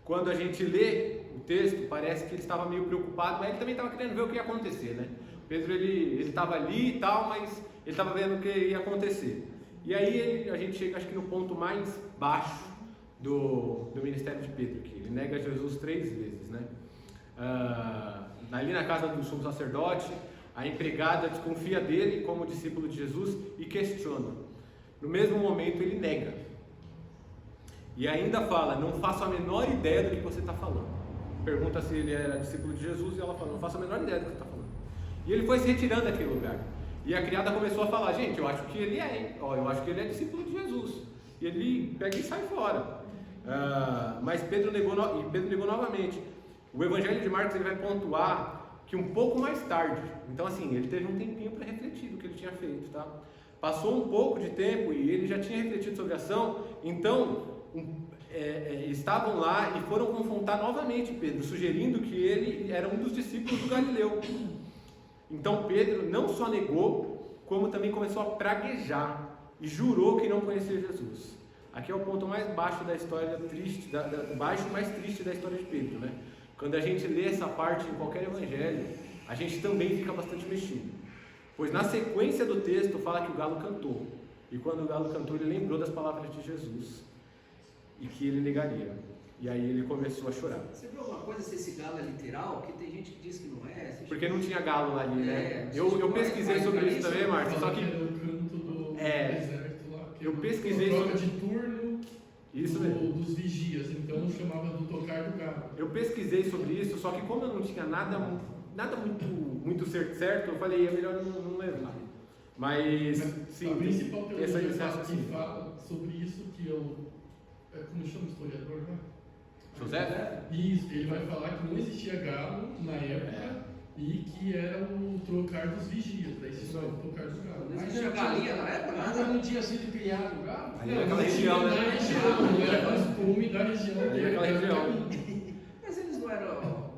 Quando a gente lê o texto, parece que ele estava meio preocupado, mas ele também estava querendo ver o que ia acontecer, né? Pedro, ele estava ali e tal, mas ele estava vendo o que ia acontecer. E aí a gente chega, acho que no ponto mais baixo do ministério de Pedro, que ele nega Jesus 3 vezes, né? Ali na casa do sumo sacerdote, a empregada desconfia dele como discípulo de Jesus e questiona. No mesmo momento ele nega. E ainda fala, não faço a menor ideia do que você está falando. Pergunta se ele era discípulo de Jesus e ela fala, não faço a menor ideia do que você está falando. E ele foi se retirando daquele lugar. E a criada começou a falar, gente, eu acho que ele é, eu acho que ele é discípulo de Jesus. E ele pega e sai fora. Mas Pedro negou novamente. O Evangelho de Marcos ele vai pontuar que um pouco mais tarde, então assim, ele teve um tempinho para refletir do que ele tinha feito, tá? Passou um pouco de tempo e ele já tinha refletido sobre a ação, então estavam lá e foram confrontar novamente Pedro, sugerindo que ele era um dos discípulos do Galileu. Então Pedro não só negou, como também começou a praguejar e jurou que não conhecia Jesus. Aqui é o ponto mais baixo da história triste, baixo mais triste da história de Pedro, né? Quando a gente lê essa parte em qualquer evangelho, a gente também fica bastante mexido. Pois na sequência do texto fala que o galo cantou. E quando o galo cantou, ele lembrou das palavras de Jesus e que ele negaria. E aí ele começou a chorar. Você viu alguma coisa se esse galo é literal? Que tem gente que diz que não é. Porque não tinha galo ali, né? Eu pesquisei sobre isso também, Márcio. Só que era o canto do deserto lá. Eu pesquisei troca de turno. Isso mesmo. Dos vigias, então chamava do tocar do galo. Eu pesquisei sobre isso, só que como eu não tinha nada muito certo, eu falei, é melhor não levar. Mas sim, a principal teoria que assim. fala sobre isso, que eu. Como chama o historiador, né? José? Isso, ele vai falar que não existia galo na época e que era o trocar dos vigias. Daí se chama o tocar do galo. Não existia galinha na época? Ainda não tinha sido criado o galo? Ali naquela região, né? Na região, não era costume da região Ali naquela região. Mas eles não eram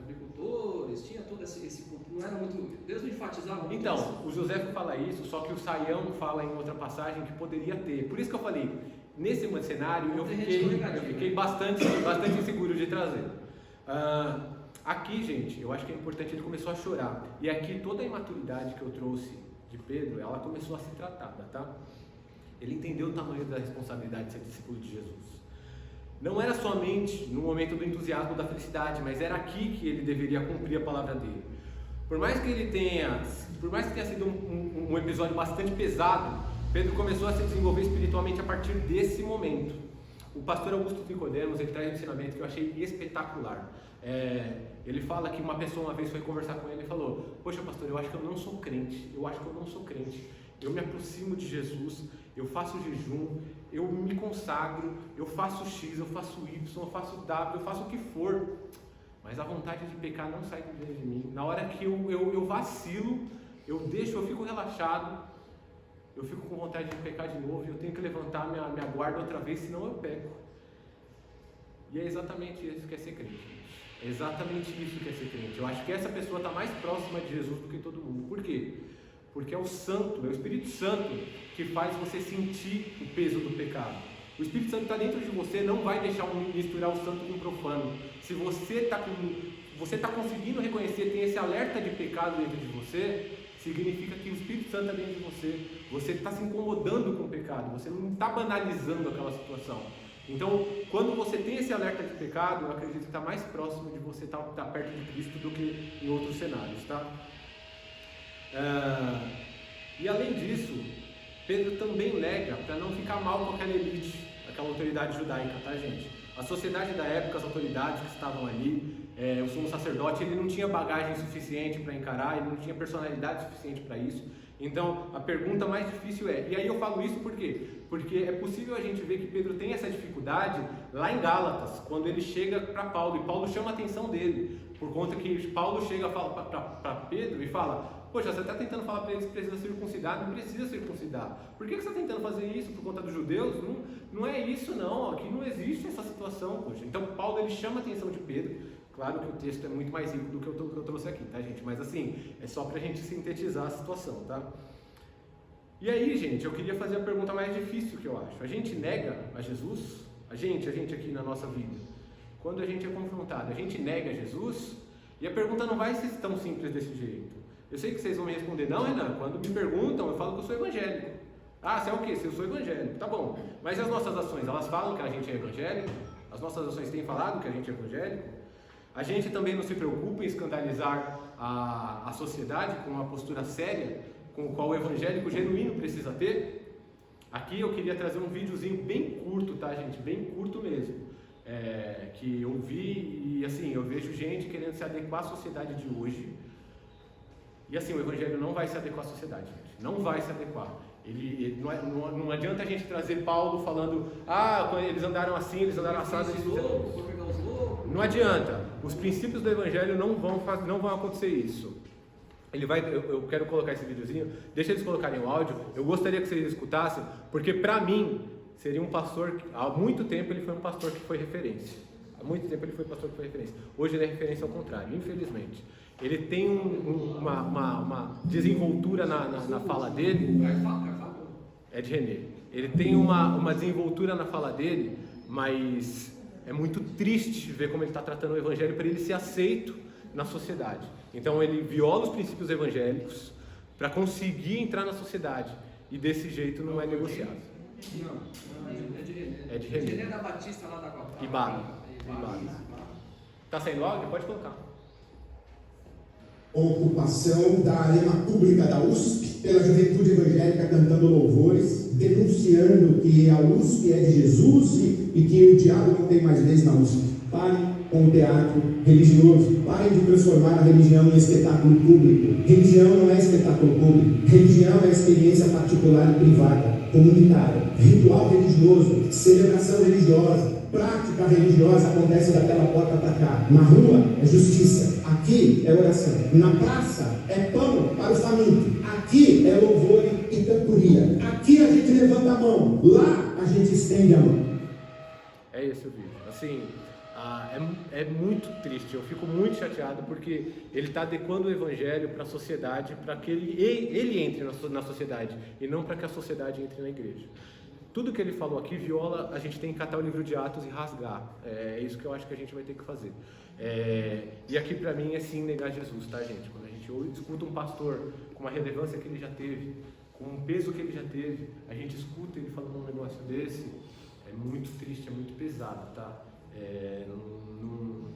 agricultores, tinha todo esse não era muito. Deus não enfatizava muito. Então, o José fala isso, só que o Saião fala em outra passagem que poderia ter. Por isso que eu falei, nesse cenário eu fiquei bastante inseguro de trazer. Aqui, gente, eu acho que é importante, ele começou a chorar. E aqui toda a imaturidade que eu trouxe de Pedro, ela começou a ser tratada, tá? Ele entendeu o tamanho da responsabilidade de ser discípulo de Jesus. Não era somente no momento do entusiasmo, da felicidade, mas era aqui que ele deveria cumprir a palavra dele. Por mais que tenha sido um episódio bastante pesado, Pedro começou a se desenvolver espiritualmente a partir desse momento. O pastor Augusto Nicodemos, ele traz um ensinamento que eu achei espetacular. Ele fala que uma pessoa uma vez foi conversar com ele e falou: poxa pastor, eu acho que eu não sou crente, eu me aproximo de Jesus, eu faço jejum, eu me consagro, eu faço X, eu faço Y, eu faço W, eu faço o que for, mas a vontade de pecar não sai de dentro de mim. Na hora que eu vacilo, eu fico relaxado, eu fico com vontade de pecar de novo e eu tenho que levantar minha guarda outra vez, senão eu peco. E é exatamente isso que é ser crente. É exatamente isso que é ser crente. Eu acho que essa pessoa está mais próxima de Jesus do que todo mundo. Por quê? Porque é o Santo, é o Espírito Santo que faz você sentir o peso do pecado. O Espírito Santo está dentro de você, não vai deixar misturar o santo com o profano. Se você está conseguindo reconhecer, tem esse alerta de pecado dentro de você, significa que o Espírito Santo está dentro de você. Você está se incomodando com o pecado, você não está banalizando aquela situação. Então, quando você tem esse alerta de pecado, eu acredito que está mais próximo de você estar perto de Cristo do que em outros cenários, tá? E além disso, Pedro também nega para não ficar mal com aquela elite, aquela autoridade judaica, tá, gente? A sociedade da época, as autoridades que estavam ali, o sumo sacerdote, ele não tinha bagagem suficiente para encarar, ele não tinha personalidade suficiente para isso. Então, a pergunta mais difícil e aí eu falo isso por quê? Porque é possível a gente ver que Pedro tem essa dificuldade lá em Gálatas, quando ele chega para Paulo, e Paulo chama a atenção dele, por conta que Paulo chega para Pedro e fala: poxa, você está tentando falar para eles que precisa circuncidar, não precisa circuncidar. Por que você está tentando fazer isso por conta dos judeus? Não é isso não, aqui não existe essa situação, poxa. Então Paulo ele chama a atenção de Pedro, Claro que o texto é muito mais rico do que eu trouxe aqui, tá, gente? Mas assim, é só pra gente sintetizar a situação, tá? E aí, gente, eu queria fazer a pergunta mais difícil que eu acho. A gente nega a Jesus? A gente aqui na nossa vida, quando a gente é confrontado, a gente nega Jesus? E a pergunta não vai ser tão simples desse jeito. Eu sei que vocês vão me responder, não, Renan, quando me perguntam, eu falo que eu sou evangélico. Ah, você é o quê? Se eu sou evangélico, tá bom. Mas as nossas ações, elas falam que a gente é evangélico? As nossas ações têm falado que a gente é evangélico? A gente também não se preocupa em escandalizar a sociedade com uma postura séria, com o qual o evangélico genuíno precisa ter? Aqui eu queria trazer um videozinho bem curto, tá, gente? Bem curto mesmo. Que eu vi e assim, eu vejo gente querendo se adequar à sociedade de hoje. E assim, o evangelho não vai se adequar à sociedade, gente. Não vai se adequar. Não adianta a gente trazer Paulo falando, quando eles andaram assim, eles andaram assado. Não adianta. Os princípios do evangelho não vão acontecer isso. Eu quero colocar esse videozinho, deixa eles colocarem o áudio, eu gostaria que vocês escutassem, porque pra mim, seria um pastor, há muito tempo ele foi um pastor que foi referência. Há muito tempo ele foi pastor que foi referência. Hoje ele é referência ao contrário, infelizmente. Ele tem uma desenvoltura na fala dele. É de René. Ele tem uma desenvoltura na fala dele, mas é muito triste ver como ele está tratando o evangelho para ele ser aceito na sociedade. Então ele viola os princípios evangélicos para conseguir entrar na sociedade e desse jeito não é negociado. É de René. René da Batista lá da Copa. Ibarra. Tá saindo áudio? Pode colocar. Ocupação da arena pública da USP pela juventude evangélica cantando louvores, denunciando que a USP é de Jesus e que o diabo não tem mais vez na USP. Parem com o teatro religioso, parem de transformar a religião em espetáculo público. Religião não é espetáculo público, religião é experiência particular e privada, comunitária, ritual religioso, celebração religiosa. Prática religiosa acontece daquela porta para cá. Na rua é justiça, aqui é oração. Na praça é pão para o faminto, aqui é louvor e cantoria. Aqui a gente levanta a mão, lá a gente estende a mão. É esse o vídeo. Assim, é muito triste, eu fico muito chateado porque ele está adequando o evangelho para a sociedade, para que ele entre na sociedade e não para que a sociedade entre na igreja. Tudo que ele falou aqui viola, a gente tem que catar o livro de Atos e rasgar. É isso que eu acho que a gente vai ter que fazer. E aqui para mim é sim negar Jesus, tá, gente? Quando a gente escuta um pastor com uma relevância que ele já teve, com um peso que ele já teve, a gente escuta ele falando um negócio desse, é muito triste, é muito pesado, tá?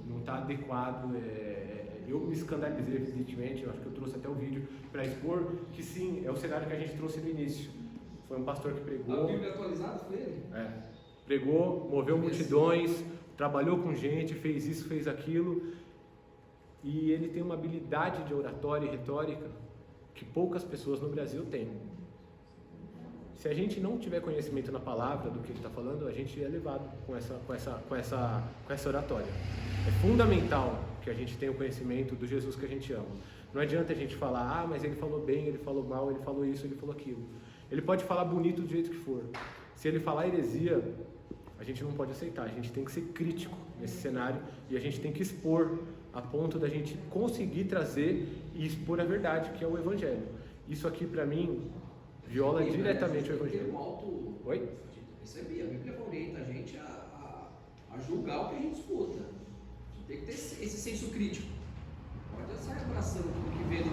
Não está adequado. Eu me escandalizei, evidentemente, eu acho que eu trouxe até o vídeo para expor que sim, é o cenário que a gente trouxe no início. Foi um pastor que pregou. A Bíblia atualizada foi ele? Pregou, moveu multidões, trabalhou com gente, fez isso, fez aquilo. E ele tem uma habilidade de oratória e retórica que poucas pessoas no Brasil têm. Se a gente não tiver conhecimento na palavra do que ele está falando, a gente é levado com essa oratória. É fundamental que a gente tenha o conhecimento do Jesus que a gente ama. Não adianta a gente falar, mas ele falou bem, ele falou mal, ele falou isso, ele falou aquilo. Ele pode falar bonito do jeito que for. Se ele falar heresia, a gente não pode aceitar. A gente tem que ser crítico nesse cenário e a gente tem que expor a ponto da gente conseguir trazer e expor a verdade, que é o evangelho. Isso aqui, para mim, viola diretamente o evangelho. Oi? Percebi, a Bíblia orienta a gente a julgar o que a gente escuta. Tem que ter esse senso crítico. Pode sair abraçando tudo que vê ali.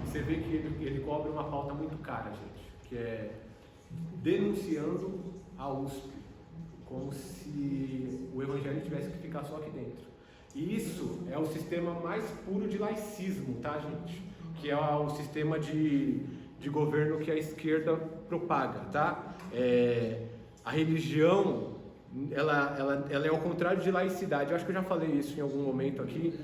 Você vê que ele cobra uma pauta muito cara, gente, que é denunciando a USP, como se o evangelho tivesse que ficar só aqui dentro. E isso é o sistema mais puro de laicismo, tá, gente? Que é o sistema de governo que a esquerda propaga, tá? A religião, ela é ao contrário de laicidade. Eu acho que eu já falei isso em algum momento aqui.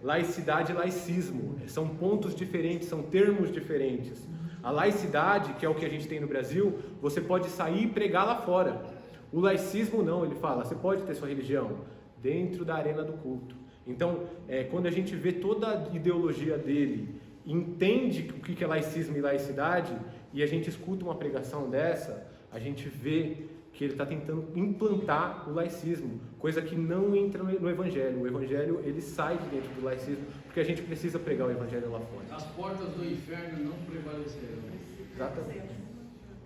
Laicidade e laicismo são pontos diferentes, são termos diferentes. A laicidade, que é o que a gente tem no Brasil, você pode sair e pregar lá fora. O laicismo não, ele fala, você pode ter sua religião dentro da arena do culto. Então, quando a gente vê toda a ideologia dele, entende o que é laicismo e laicidade, e a gente escuta uma pregação dessa, a gente vê que ele está tentando implantar o laicismo, coisa que não entra no Evangelho. O Evangelho, ele sai de dentro do laicismo, porque a gente precisa pregar o Evangelho lá fora. As portas do inferno não prevalecerão. Exatamente.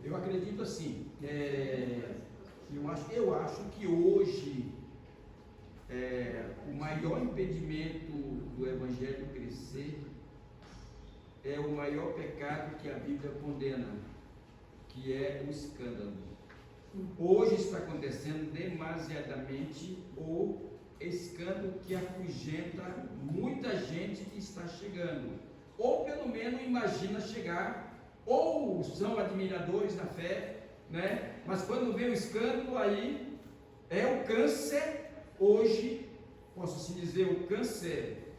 Eu acredito assim, eu acho que hoje o maior impedimento do Evangelho crescer é o maior pecado que a Bíblia condena, que é o escândalo. Hoje está acontecendo demasiadamente o escândalo que afugenta muita gente que está chegando, ou pelo menos imagina chegar, ou são admiradores da fé, né? Mas quando vem o escândalo, aí é o câncer. Hoje, posso assim dizer, o câncer,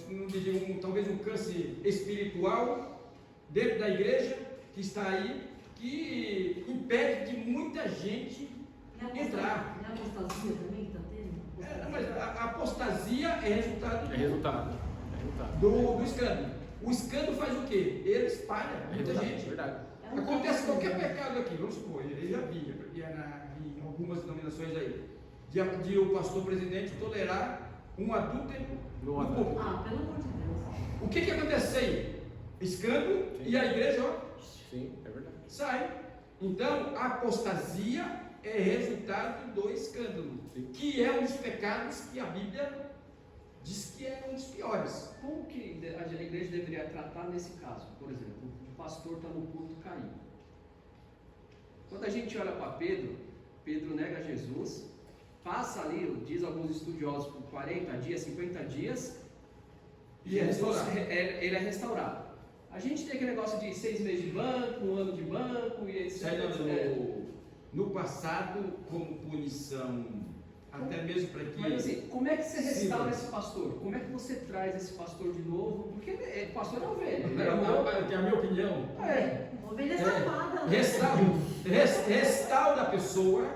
não diria talvez um câncer espiritual dentro da igreja que está aí, que impede de muita gente entrar. E a apostasia também que está tendo? Mas a apostasia é resultado, do escândalo. O escândalo faz o quê? Ele espalha muita gente. Verdade. Acontece qualquer pecado aqui, vamos supor, eu já vi em algumas denominações aí, de o pastor presidente tolerar um adúltero no público. Pelo amor de Deus. O que acontece aí? Escândalo. Sim. E a igreja, ó, sim, é verdade, sai. Então, a apostasia é resultado do escândalo, sim, que é um dos pecados que a Bíblia diz que é um dos piores. Como que a igreja deveria tratar nesse caso? Por exemplo, o pastor está no culto caído. Quando a gente olha para Pedro nega Jesus, passa ali, diz alguns estudiosos, por 40 dias, 50 dias, e ele é restaurado. A gente tem aquele negócio de 6 meses de banco, 1 ano de banco, e etc. No passado, como punição, até mesmo para que... Mas assim, como é que você restaura esse pastor? Como é que você traz esse pastor de novo? Porque o pastor é ovelha. Que é a minha opinião. Ovelha safada. Restaura a pessoa,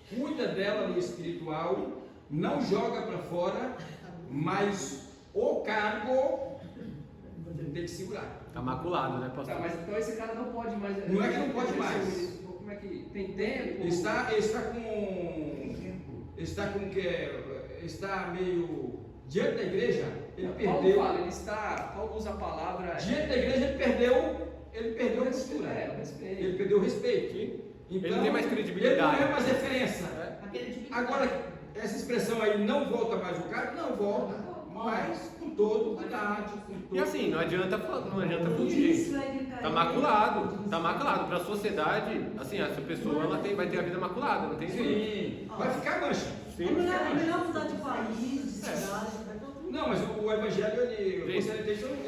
cuida dela no espiritual, não joga para fora, mas o cargo tem que segurar. Está maculado, né, pastor? Tá, mas então esse cara não pode mais. Não é que não pode mais. Como é que tem tempo? Está meio diante da igreja. Ele perdeu. Paulo usa a palavra. Diante da igreja ele perdeu a postura. Ele perdeu o respeito. Então, ele não tem mais credibilidade. Ele não é mais referência. Agora, essa expressão aí, não volta mais o cara? Não volta. Mas com todo cuidado. E assim, não adianta fugir. Está maculado. Para a sociedade, assim, essa pessoa vai ter a vida maculada, não tem jeito. Sim, vai ficar mancha. É melhor mudar de país, de cidade. Não, mas o evangelho, eu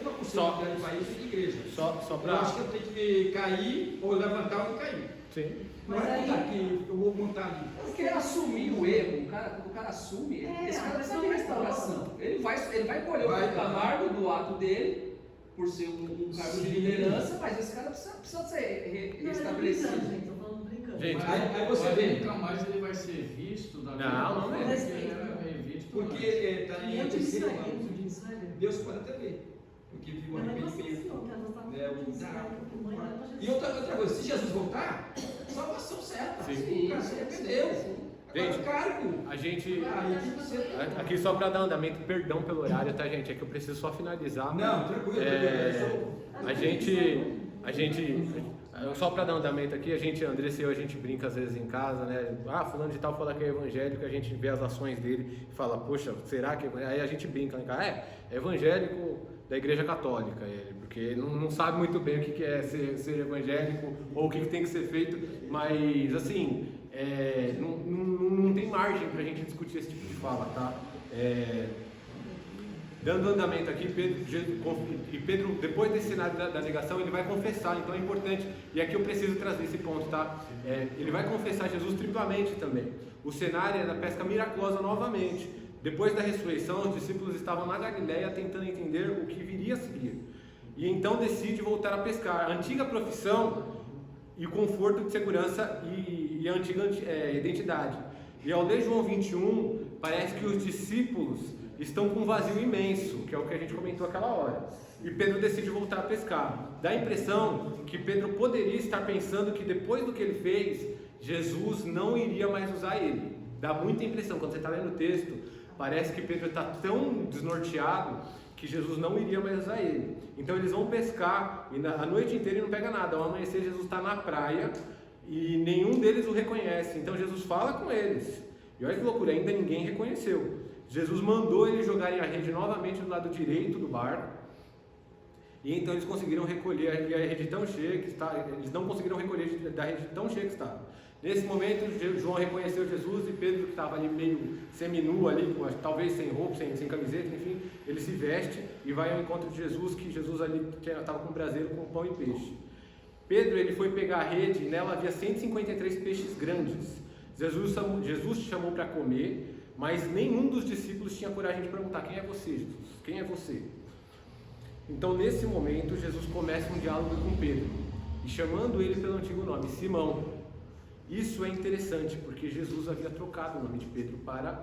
não consigo mudar de país e de igreja. Eu acho que eu tenho que cair, ou levantar ou cair. Sim. Não é contar que eu vou montar ali. Porque assumir o erro, quando o cara assume, esse cara precisa de restauração. Ele vai colher o fruto amargo do ato dele, por ser um cargo de liderança, mas esse cara precisa ser restabelecido. Gente, aí você vê. Nunca mais ele vai ser visto da Não é. ele era bem visto. Porque está em terceiro ano. Deus pode até ver. Porque viu o arrependimento. E outra coisa, se Jesus voltar, salvação certa. O cara se arrependeu. Gente, cargo. A gente. Aqui só para dar andamento, perdão pelo horário, tá, gente? É que eu preciso só finalizar. Não, tranquilo. A gente. Só para dar andamento aqui, Andressa e eu, a gente brinca às vezes em casa, né? Fulano de tal fala que é evangélico, a gente vê as ações dele e fala, poxa, será que é evangélico? Aí a gente brinca, é evangélico da igreja católica, porque não sabe muito bem o que é ser evangélico ou o que tem que ser feito, mas assim, não tem margem para a gente discutir esse tipo de fala, tá? Dando andamento aqui, Pedro, depois desse cenário da negação, ele vai confessar, então é importante, e aqui eu preciso trazer esse ponto, tá? Ele vai confessar Jesus triplamente também. O cenário é da pesca miraculosa novamente. Depois da ressurreição, os discípulos estavam na Galileia tentando entender o que viria a seguir. E então decide voltar a pescar. A antiga profissão e o conforto de segurança e a antiga identidade. E ao ler João 21, parece que os discípulos estão com um vazio imenso, que é o que a gente comentou aquela hora. e Pedro decide voltar a pescar. Dá a impressão que Pedro poderia estar pensando que depois do que ele fez, Jesus não iria mais usar ele. Dá muita impressão, quando você está lendo o texto, parece que Pedro está tão desnorteado que Jesus não iria mais usar ele. Então eles vão pescar, e a noite inteira ele não pega nada. Ao amanhecer, Jesus está na praia e nenhum deles o reconhece. Então Jesus fala com eles. E olha que loucura, ainda ninguém reconheceu. Jesus mandou eles jogarem a rede novamente do lado direito do barco. E então eles conseguiram recolher a rede tão cheia que está. Eles não conseguiram recolher da rede tão cheia que estava. Nesse momento, João reconheceu Jesus e Pedro, que estava ali meio seminu, ali, talvez sem roupa, sem camiseta, enfim, ele se veste e vai ao encontro de Jesus, que Jesus ali estava com um braseiro com pão e peixe. Pedro, ele foi pegar a rede e nela havia 153 peixes grandes. Jesus chamou para comer, mas nenhum dos discípulos tinha coragem de perguntar: quem é você, Jesus? Quem é você? Então, nesse momento, Jesus começa um diálogo com Pedro, e chamando ele pelo antigo nome, Simão. Isso é interessante, porque Jesus havia trocado o nome de Pedro para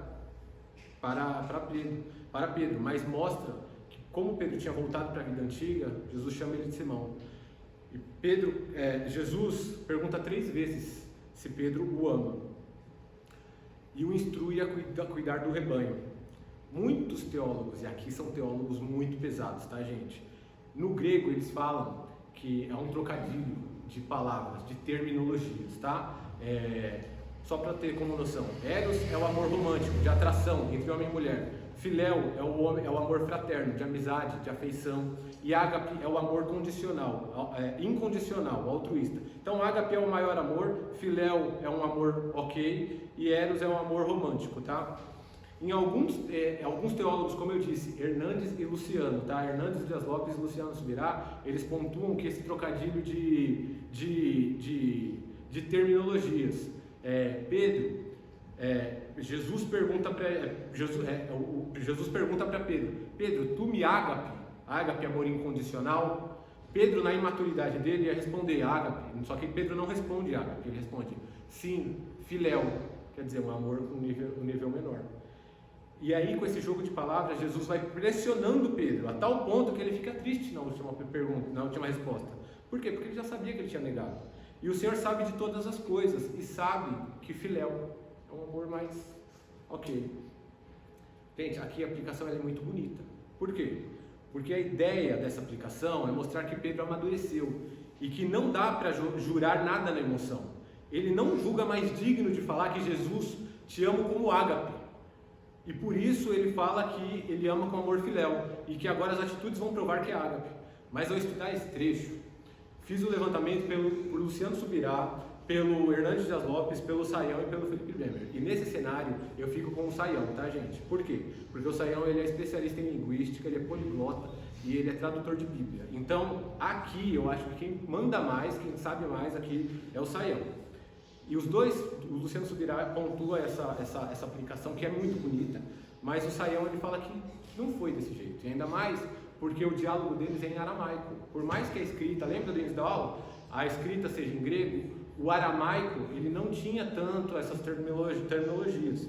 Pedro, mas mostra que, como Pedro tinha voltado para a vida antiga, Jesus chama ele de Simão. E Jesus pergunta 3 vezes se Pedro o ama, e o instrui a cuidar do rebanho. Muitos teólogos, e aqui são teólogos muito pesados, tá, gente? No grego eles falam que é um trocadilho de palavras, de terminologias, tá? Só para ter como noção, Eros é o amor romântico, de atração entre homem e mulher. Filéu é o amor fraterno, de amizade, de afeição. E ágape é o amor condicional, incondicional, altruísta. Então ágape é o maior amor, filéu é um amor ok, e Eros é um amor romântico, tá? Em alguns teólogos, como eu disse, Hernandes e Luciano, tá? Hernandes Dias Lopes e Luciano Subirá, eles pontuam que esse trocadilho de terminologias. Jesus pergunta para Pedro: Pedro, tu me ágape? Ágape, amor incondicional? Pedro, na imaturidade dele, ia responder ágape, só que Pedro não responde ágape, ele responde sim, filéu, quer dizer, um amor com um nível menor. E aí, com esse jogo de palavras, Jesus vai pressionando Pedro, a tal ponto que ele fica triste na última pergunta, na última resposta. Por quê? Porque ele já sabia que ele tinha negado. E o Senhor sabe de todas as coisas, e sabe que filéu é um amor mais ok. Gente, aqui a aplicação é muito bonita. Por quê? Porque a ideia dessa aplicação é mostrar que Pedro amadureceu, e que não dá para jurar nada na emoção. Ele não julga mais digno de falar que Jesus te ama como ágape. E por isso ele fala que ele ama com amor filéu, e que agora as atitudes vão provar que é ágape. Mas ao estudar esse trecho, fiz o levantamento por Luciano Subirá, pelo Hernandes Dias Lopes, pelo Saião e pelo Felipe Bremer. E nesse cenário eu fico com o Saião, tá, gente? Por quê? Porque o Saião, ele é especialista em linguística, ele é poliglota e ele é tradutor de Bíblia. Então aqui eu acho que quem manda mais, quem sabe mais aqui é o Saião. E os dois, o Luciano Subirá pontua essa aplicação que é muito bonita, mas o Saião, ele fala que não foi desse jeito, e ainda mais porque o diálogo deles é em aramaico. Por mais que a escrita, lembra do início da aula? A escrita seja em grego, o aramaico, ele não tinha tanto essas terminologias.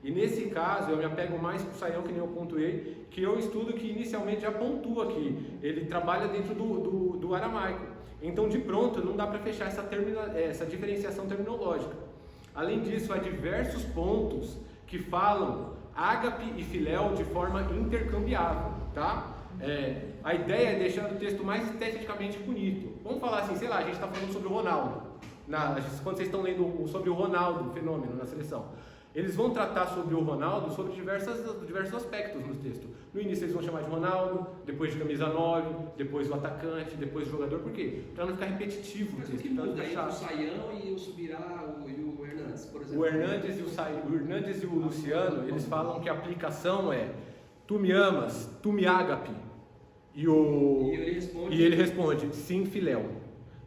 E nesse caso, eu me apego mais para o Saião, que nem eu pontuei, que eu estudo que inicialmente já pontua aqui. Ele trabalha dentro do aramaico. Então, de pronto, não dá para fechar essa diferenciação terminológica. Além disso, há diversos pontos que falam ágape e filéu de forma intercambiável, tá? A ideia é deixar o texto mais esteticamente bonito. Vamos falar assim, sei lá, a gente está falando sobre o Ronaldo. Quando vocês estão lendo sobre o Ronaldo, o fenômeno na seleção, eles vão tratar sobre o Ronaldo sobre diversos aspectos no texto. No início eles vão chamar de Ronaldo, depois de camisa 9, depois o atacante, depois o jogador. Por quê? Para não ficar repetitivo. Mas o que muda aí o Saião e o Subirá e o Hernandes, por exemplo? O Hernandes e o Luciano, eles falam que a aplicação é: tu me amas, tu me ágape. E ele responde sim, filéu.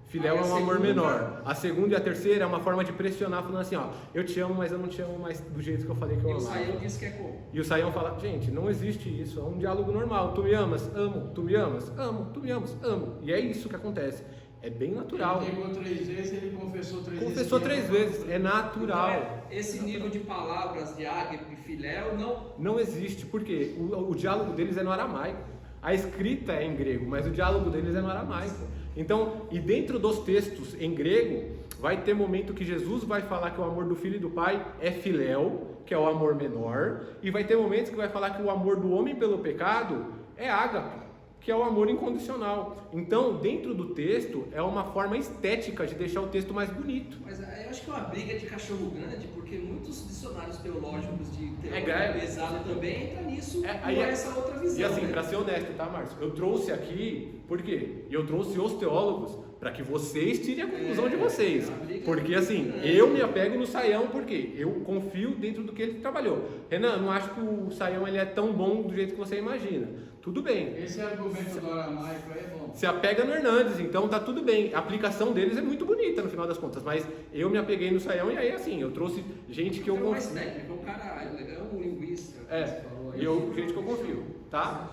Filéu é um amor menor. A segunda e a terceira é uma forma de pressionar, falando assim, ó, eu te amo, mas eu não te amo mais do jeito que eu falei que eu amava. E o Saião diz que é como? E o Saião fala, gente, não existe isso, é um diálogo normal. Tu me amas? Amo. Tu me amas? Amo. Tu me amas? Amo. E é isso que acontece. É bem natural. Ele negou 3 vezes, ele confessou 3 vezes. Confessou 3 vezes, é natural. Então, esse nível de palavras de ágape e filéu não... Não existe, porque o diálogo deles é no aramaico. A escrita é em grego, mas o diálogo deles é no aramaico. Então, e dentro dos textos em grego, vai ter momento que Jesus vai falar que o amor do filho e do pai é filéu, que é o amor menor, e vai ter momentos que vai falar que o amor do homem pelo pecado é ágape, que é o amor incondicional. Então, dentro do texto, é uma forma estética de deixar o texto mais bonito. Mas eu acho que é uma briga de cachorro grande, porque muitos dicionários teológicos de teologia pesada também entram nisso com essa outra visão. E assim, né? para ser honesto, tá, Márcio? Eu trouxe aqui, por quê? Eu trouxe os teólogos para que vocês tirem a conclusão de vocês. Porque assim, eu me apego no Saião porque eu confio dentro do que ele trabalhou. Renan, não acho que o Saião ele é tão bom do jeito que você imagina. Tudo bem. Esse argumento do aramaico é bom. Se apega no Hernandes, então tá tudo bem. A aplicação deles é muito bonita no final das contas, mas eu me apeguei no Saião e aí assim, eu trouxe gente que eu confio. mais técnico, um cara legal, um linguista. Gente que eu confio, tá?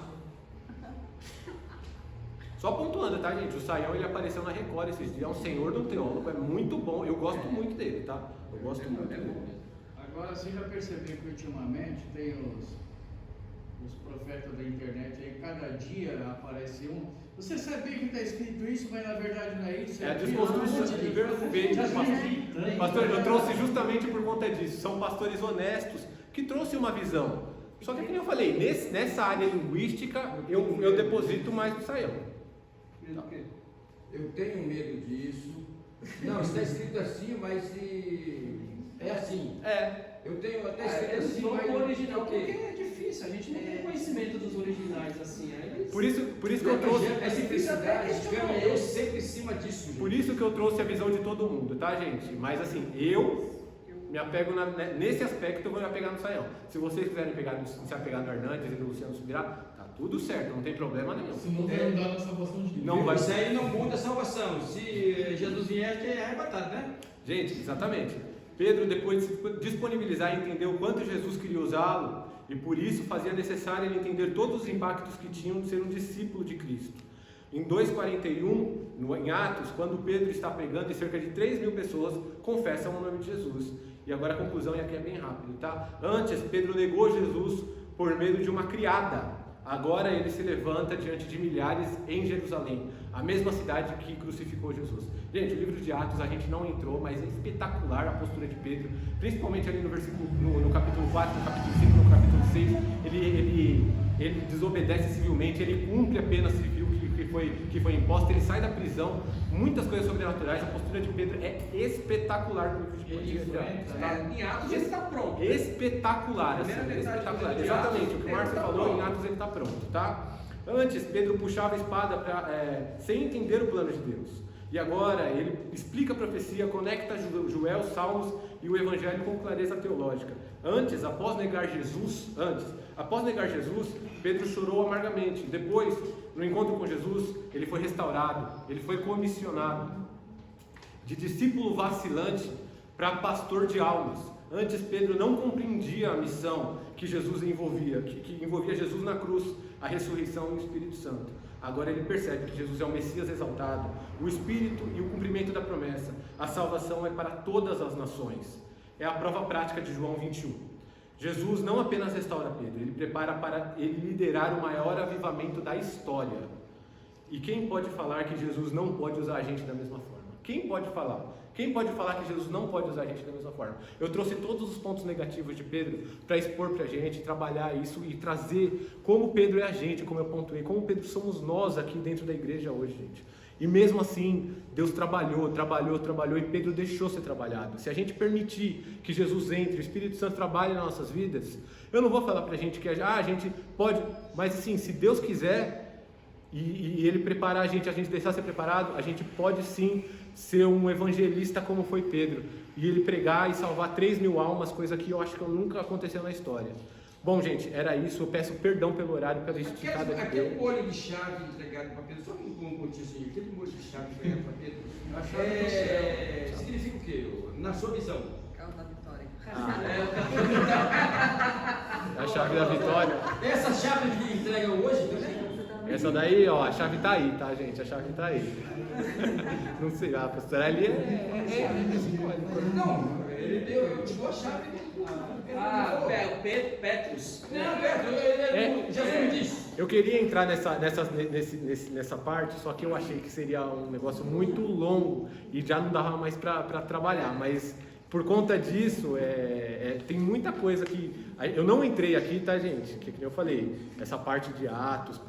Só pontuando, tá, gente? O Saião ele apareceu na Record esses dias, é um senhor de um teólogo, é muito bom, eu gosto muito dele, tá? Eu gosto muito dele. Agora, você já percebeu que ultimamente tem os profetas da internet aí, cada dia aparece um. Você sabia que está escrito isso, mas na verdade não é isso? É a desconstrução de perfeito. Pastor, eu trouxe justamente por conta disso. São pastores honestos que trouxeram uma visão. Só que, como eu falei, nessa área linguística, eu deposito mais no Saião. Eu tenho medo disso. Não, está escrito assim, mas é assim. Eu tenho até escrito assim, mas o original, porque é difícil, a gente não tem conhecimento dos originais assim. Por isso que eu trouxe a simplicidade, eu sempre em cima disso. Por isso que eu trouxe a visão de todo mundo, tá, gente? Mas assim, eu me apego nesse aspecto, eu vou me apegar no Saião. Se vocês quiserem se apegar no Hernandes e no Luciano Subirá, tá tudo certo, não tem problema nenhum. Se não vai mudar na salvação de Deus. Não vai. Isso aí não muda a salvação. Se Jesus vier, é arrebatado, né? Gente, exatamente. Pedro, depois de se disponibilizar e entender o quanto Jesus queria usá-lo, e por isso fazia necessário ele entender todos os impactos que tinham de ser um discípulo de Cristo. Em 2,41, em Atos, quando Pedro está pregando e cerca de 3.000 pessoas confessam o nome de Jesus. E agora a conclusão, e aqui é bem rápido, tá? Antes, Pedro negou Jesus por medo de uma criada. Agora ele se levanta diante de milhares em Jerusalém, a mesma cidade que crucificou Jesus. Gente, o livro de Atos a gente não entrou, mas é espetacular a postura de Pedro, principalmente ali no versículo, no capítulo 4, no capítulo 5, no capítulo 6, ele desobedece civilmente, ele cumpre a pena civil que foi imposta, ele sai da prisão, muitas coisas sobrenaturais. A postura de Pedro é espetacular no livro de Atos. Em Atos ele está pronto. Espetacular, assim, espetacular. Exatamente, o que o Márcio falou, em Atos ele está pronto, tá? Antes, Pedro puxava a espada sem entender o plano de Deus. E agora ele explica a profecia, conecta Joel, Salmos e o Evangelho com clareza teológica. Após negar Jesus, Pedro chorou amargamente. Depois, no encontro com Jesus, ele foi restaurado, ele foi comissionado de discípulo vacilante para pastor de almas. Antes, Pedro não compreendia a missão que Jesus envolvia, que envolvia Jesus na cruz, a ressurreição e o Espírito Santo. Agora ele percebe que Jesus é o Messias exaltado, o Espírito e o cumprimento da promessa. A salvação é para todas as nações. É a prova prática de João 21. Jesus não apenas restaura Pedro, ele prepara para ele liderar o maior avivamento da história. E quem pode falar que Jesus não pode usar a gente da mesma forma? Quem pode falar? Quem pode falar que Jesus não pode usar a gente da mesma forma? Eu trouxe todos os pontos negativos de Pedro para expor para a gente, trabalhar isso e trazer como Pedro é a gente, como eu pontuei, como Pedro somos nós aqui dentro da igreja hoje, gente. E mesmo assim, Deus trabalhou e Pedro deixou ser trabalhado. Se a gente permitir que Jesus entre, o Espírito Santo trabalhe nas nossas vidas, eu não vou falar para a gente que a gente pode, mas assim, se Deus quiser e Ele preparar a gente deixar ser preparado, a gente pode sim ser um evangelista como foi Pedro, e ele pregar e salvar 3.000 almas, coisa que eu acho que nunca aconteceu na história. Bom, gente, era isso. Eu peço perdão pelo horário, pela esticada que deu. Aquele molho de chave entregado para Pedro, só um pontinho assim, aquele molho de chave entregado para Pedro, significa o quê? Na sua visão? Carro da vitória. A chave da vitória. Essa chave que entrega hoje também? Essa daí, ó, a chave tá aí, tá, gente? A chave tá aí. Não sei, a pastora ali Não, ele deu, eu te dou a chave. Petrus. Não, Pedro, Jesus disse. Eu queria entrar nessa parte, só que eu achei que seria um negócio muito longo e já não dava mais para trabalhar, mas por conta disso, tem muita coisa que... Eu não entrei aqui, tá, gente? Que nem eu falei, essa parte de Atos,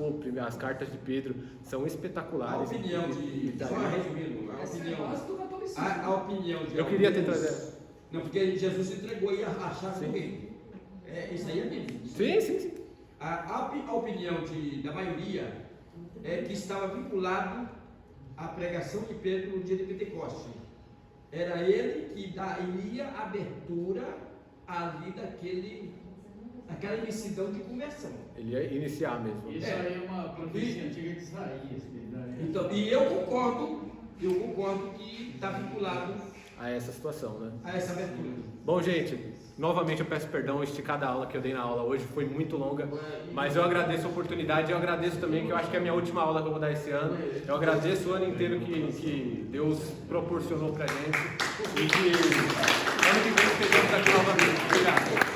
as cartas de Pedro são espetaculares. A opinião de... Só resumindo, a opinião de... Eu queria ter trazido... Não, porque Jesus se entregou e achar com ele. Isso aí é Bíblia. Sim. A opinião da maioria é que estava vinculado à pregação de Pedro no dia de Pentecostes. Era ele que daria abertura ali daquela imensidão de conversão. Ele ia iniciar mesmo. Isso aí é uma profecia antiga de Isaías. Então, e eu concordo que está vinculado a essa situação, né? A essa abertura. Bom, gente, novamente eu peço perdão, esticada a aula que eu dei na aula hoje foi muito longa, mas eu agradeço a oportunidade, eu agradeço também, que eu acho que é a minha última aula que eu vou dar esse ano. Eu agradeço o ano inteiro que Deus proporcionou pra gente e que ano que vem estejamos aqui novamente. Obrigado.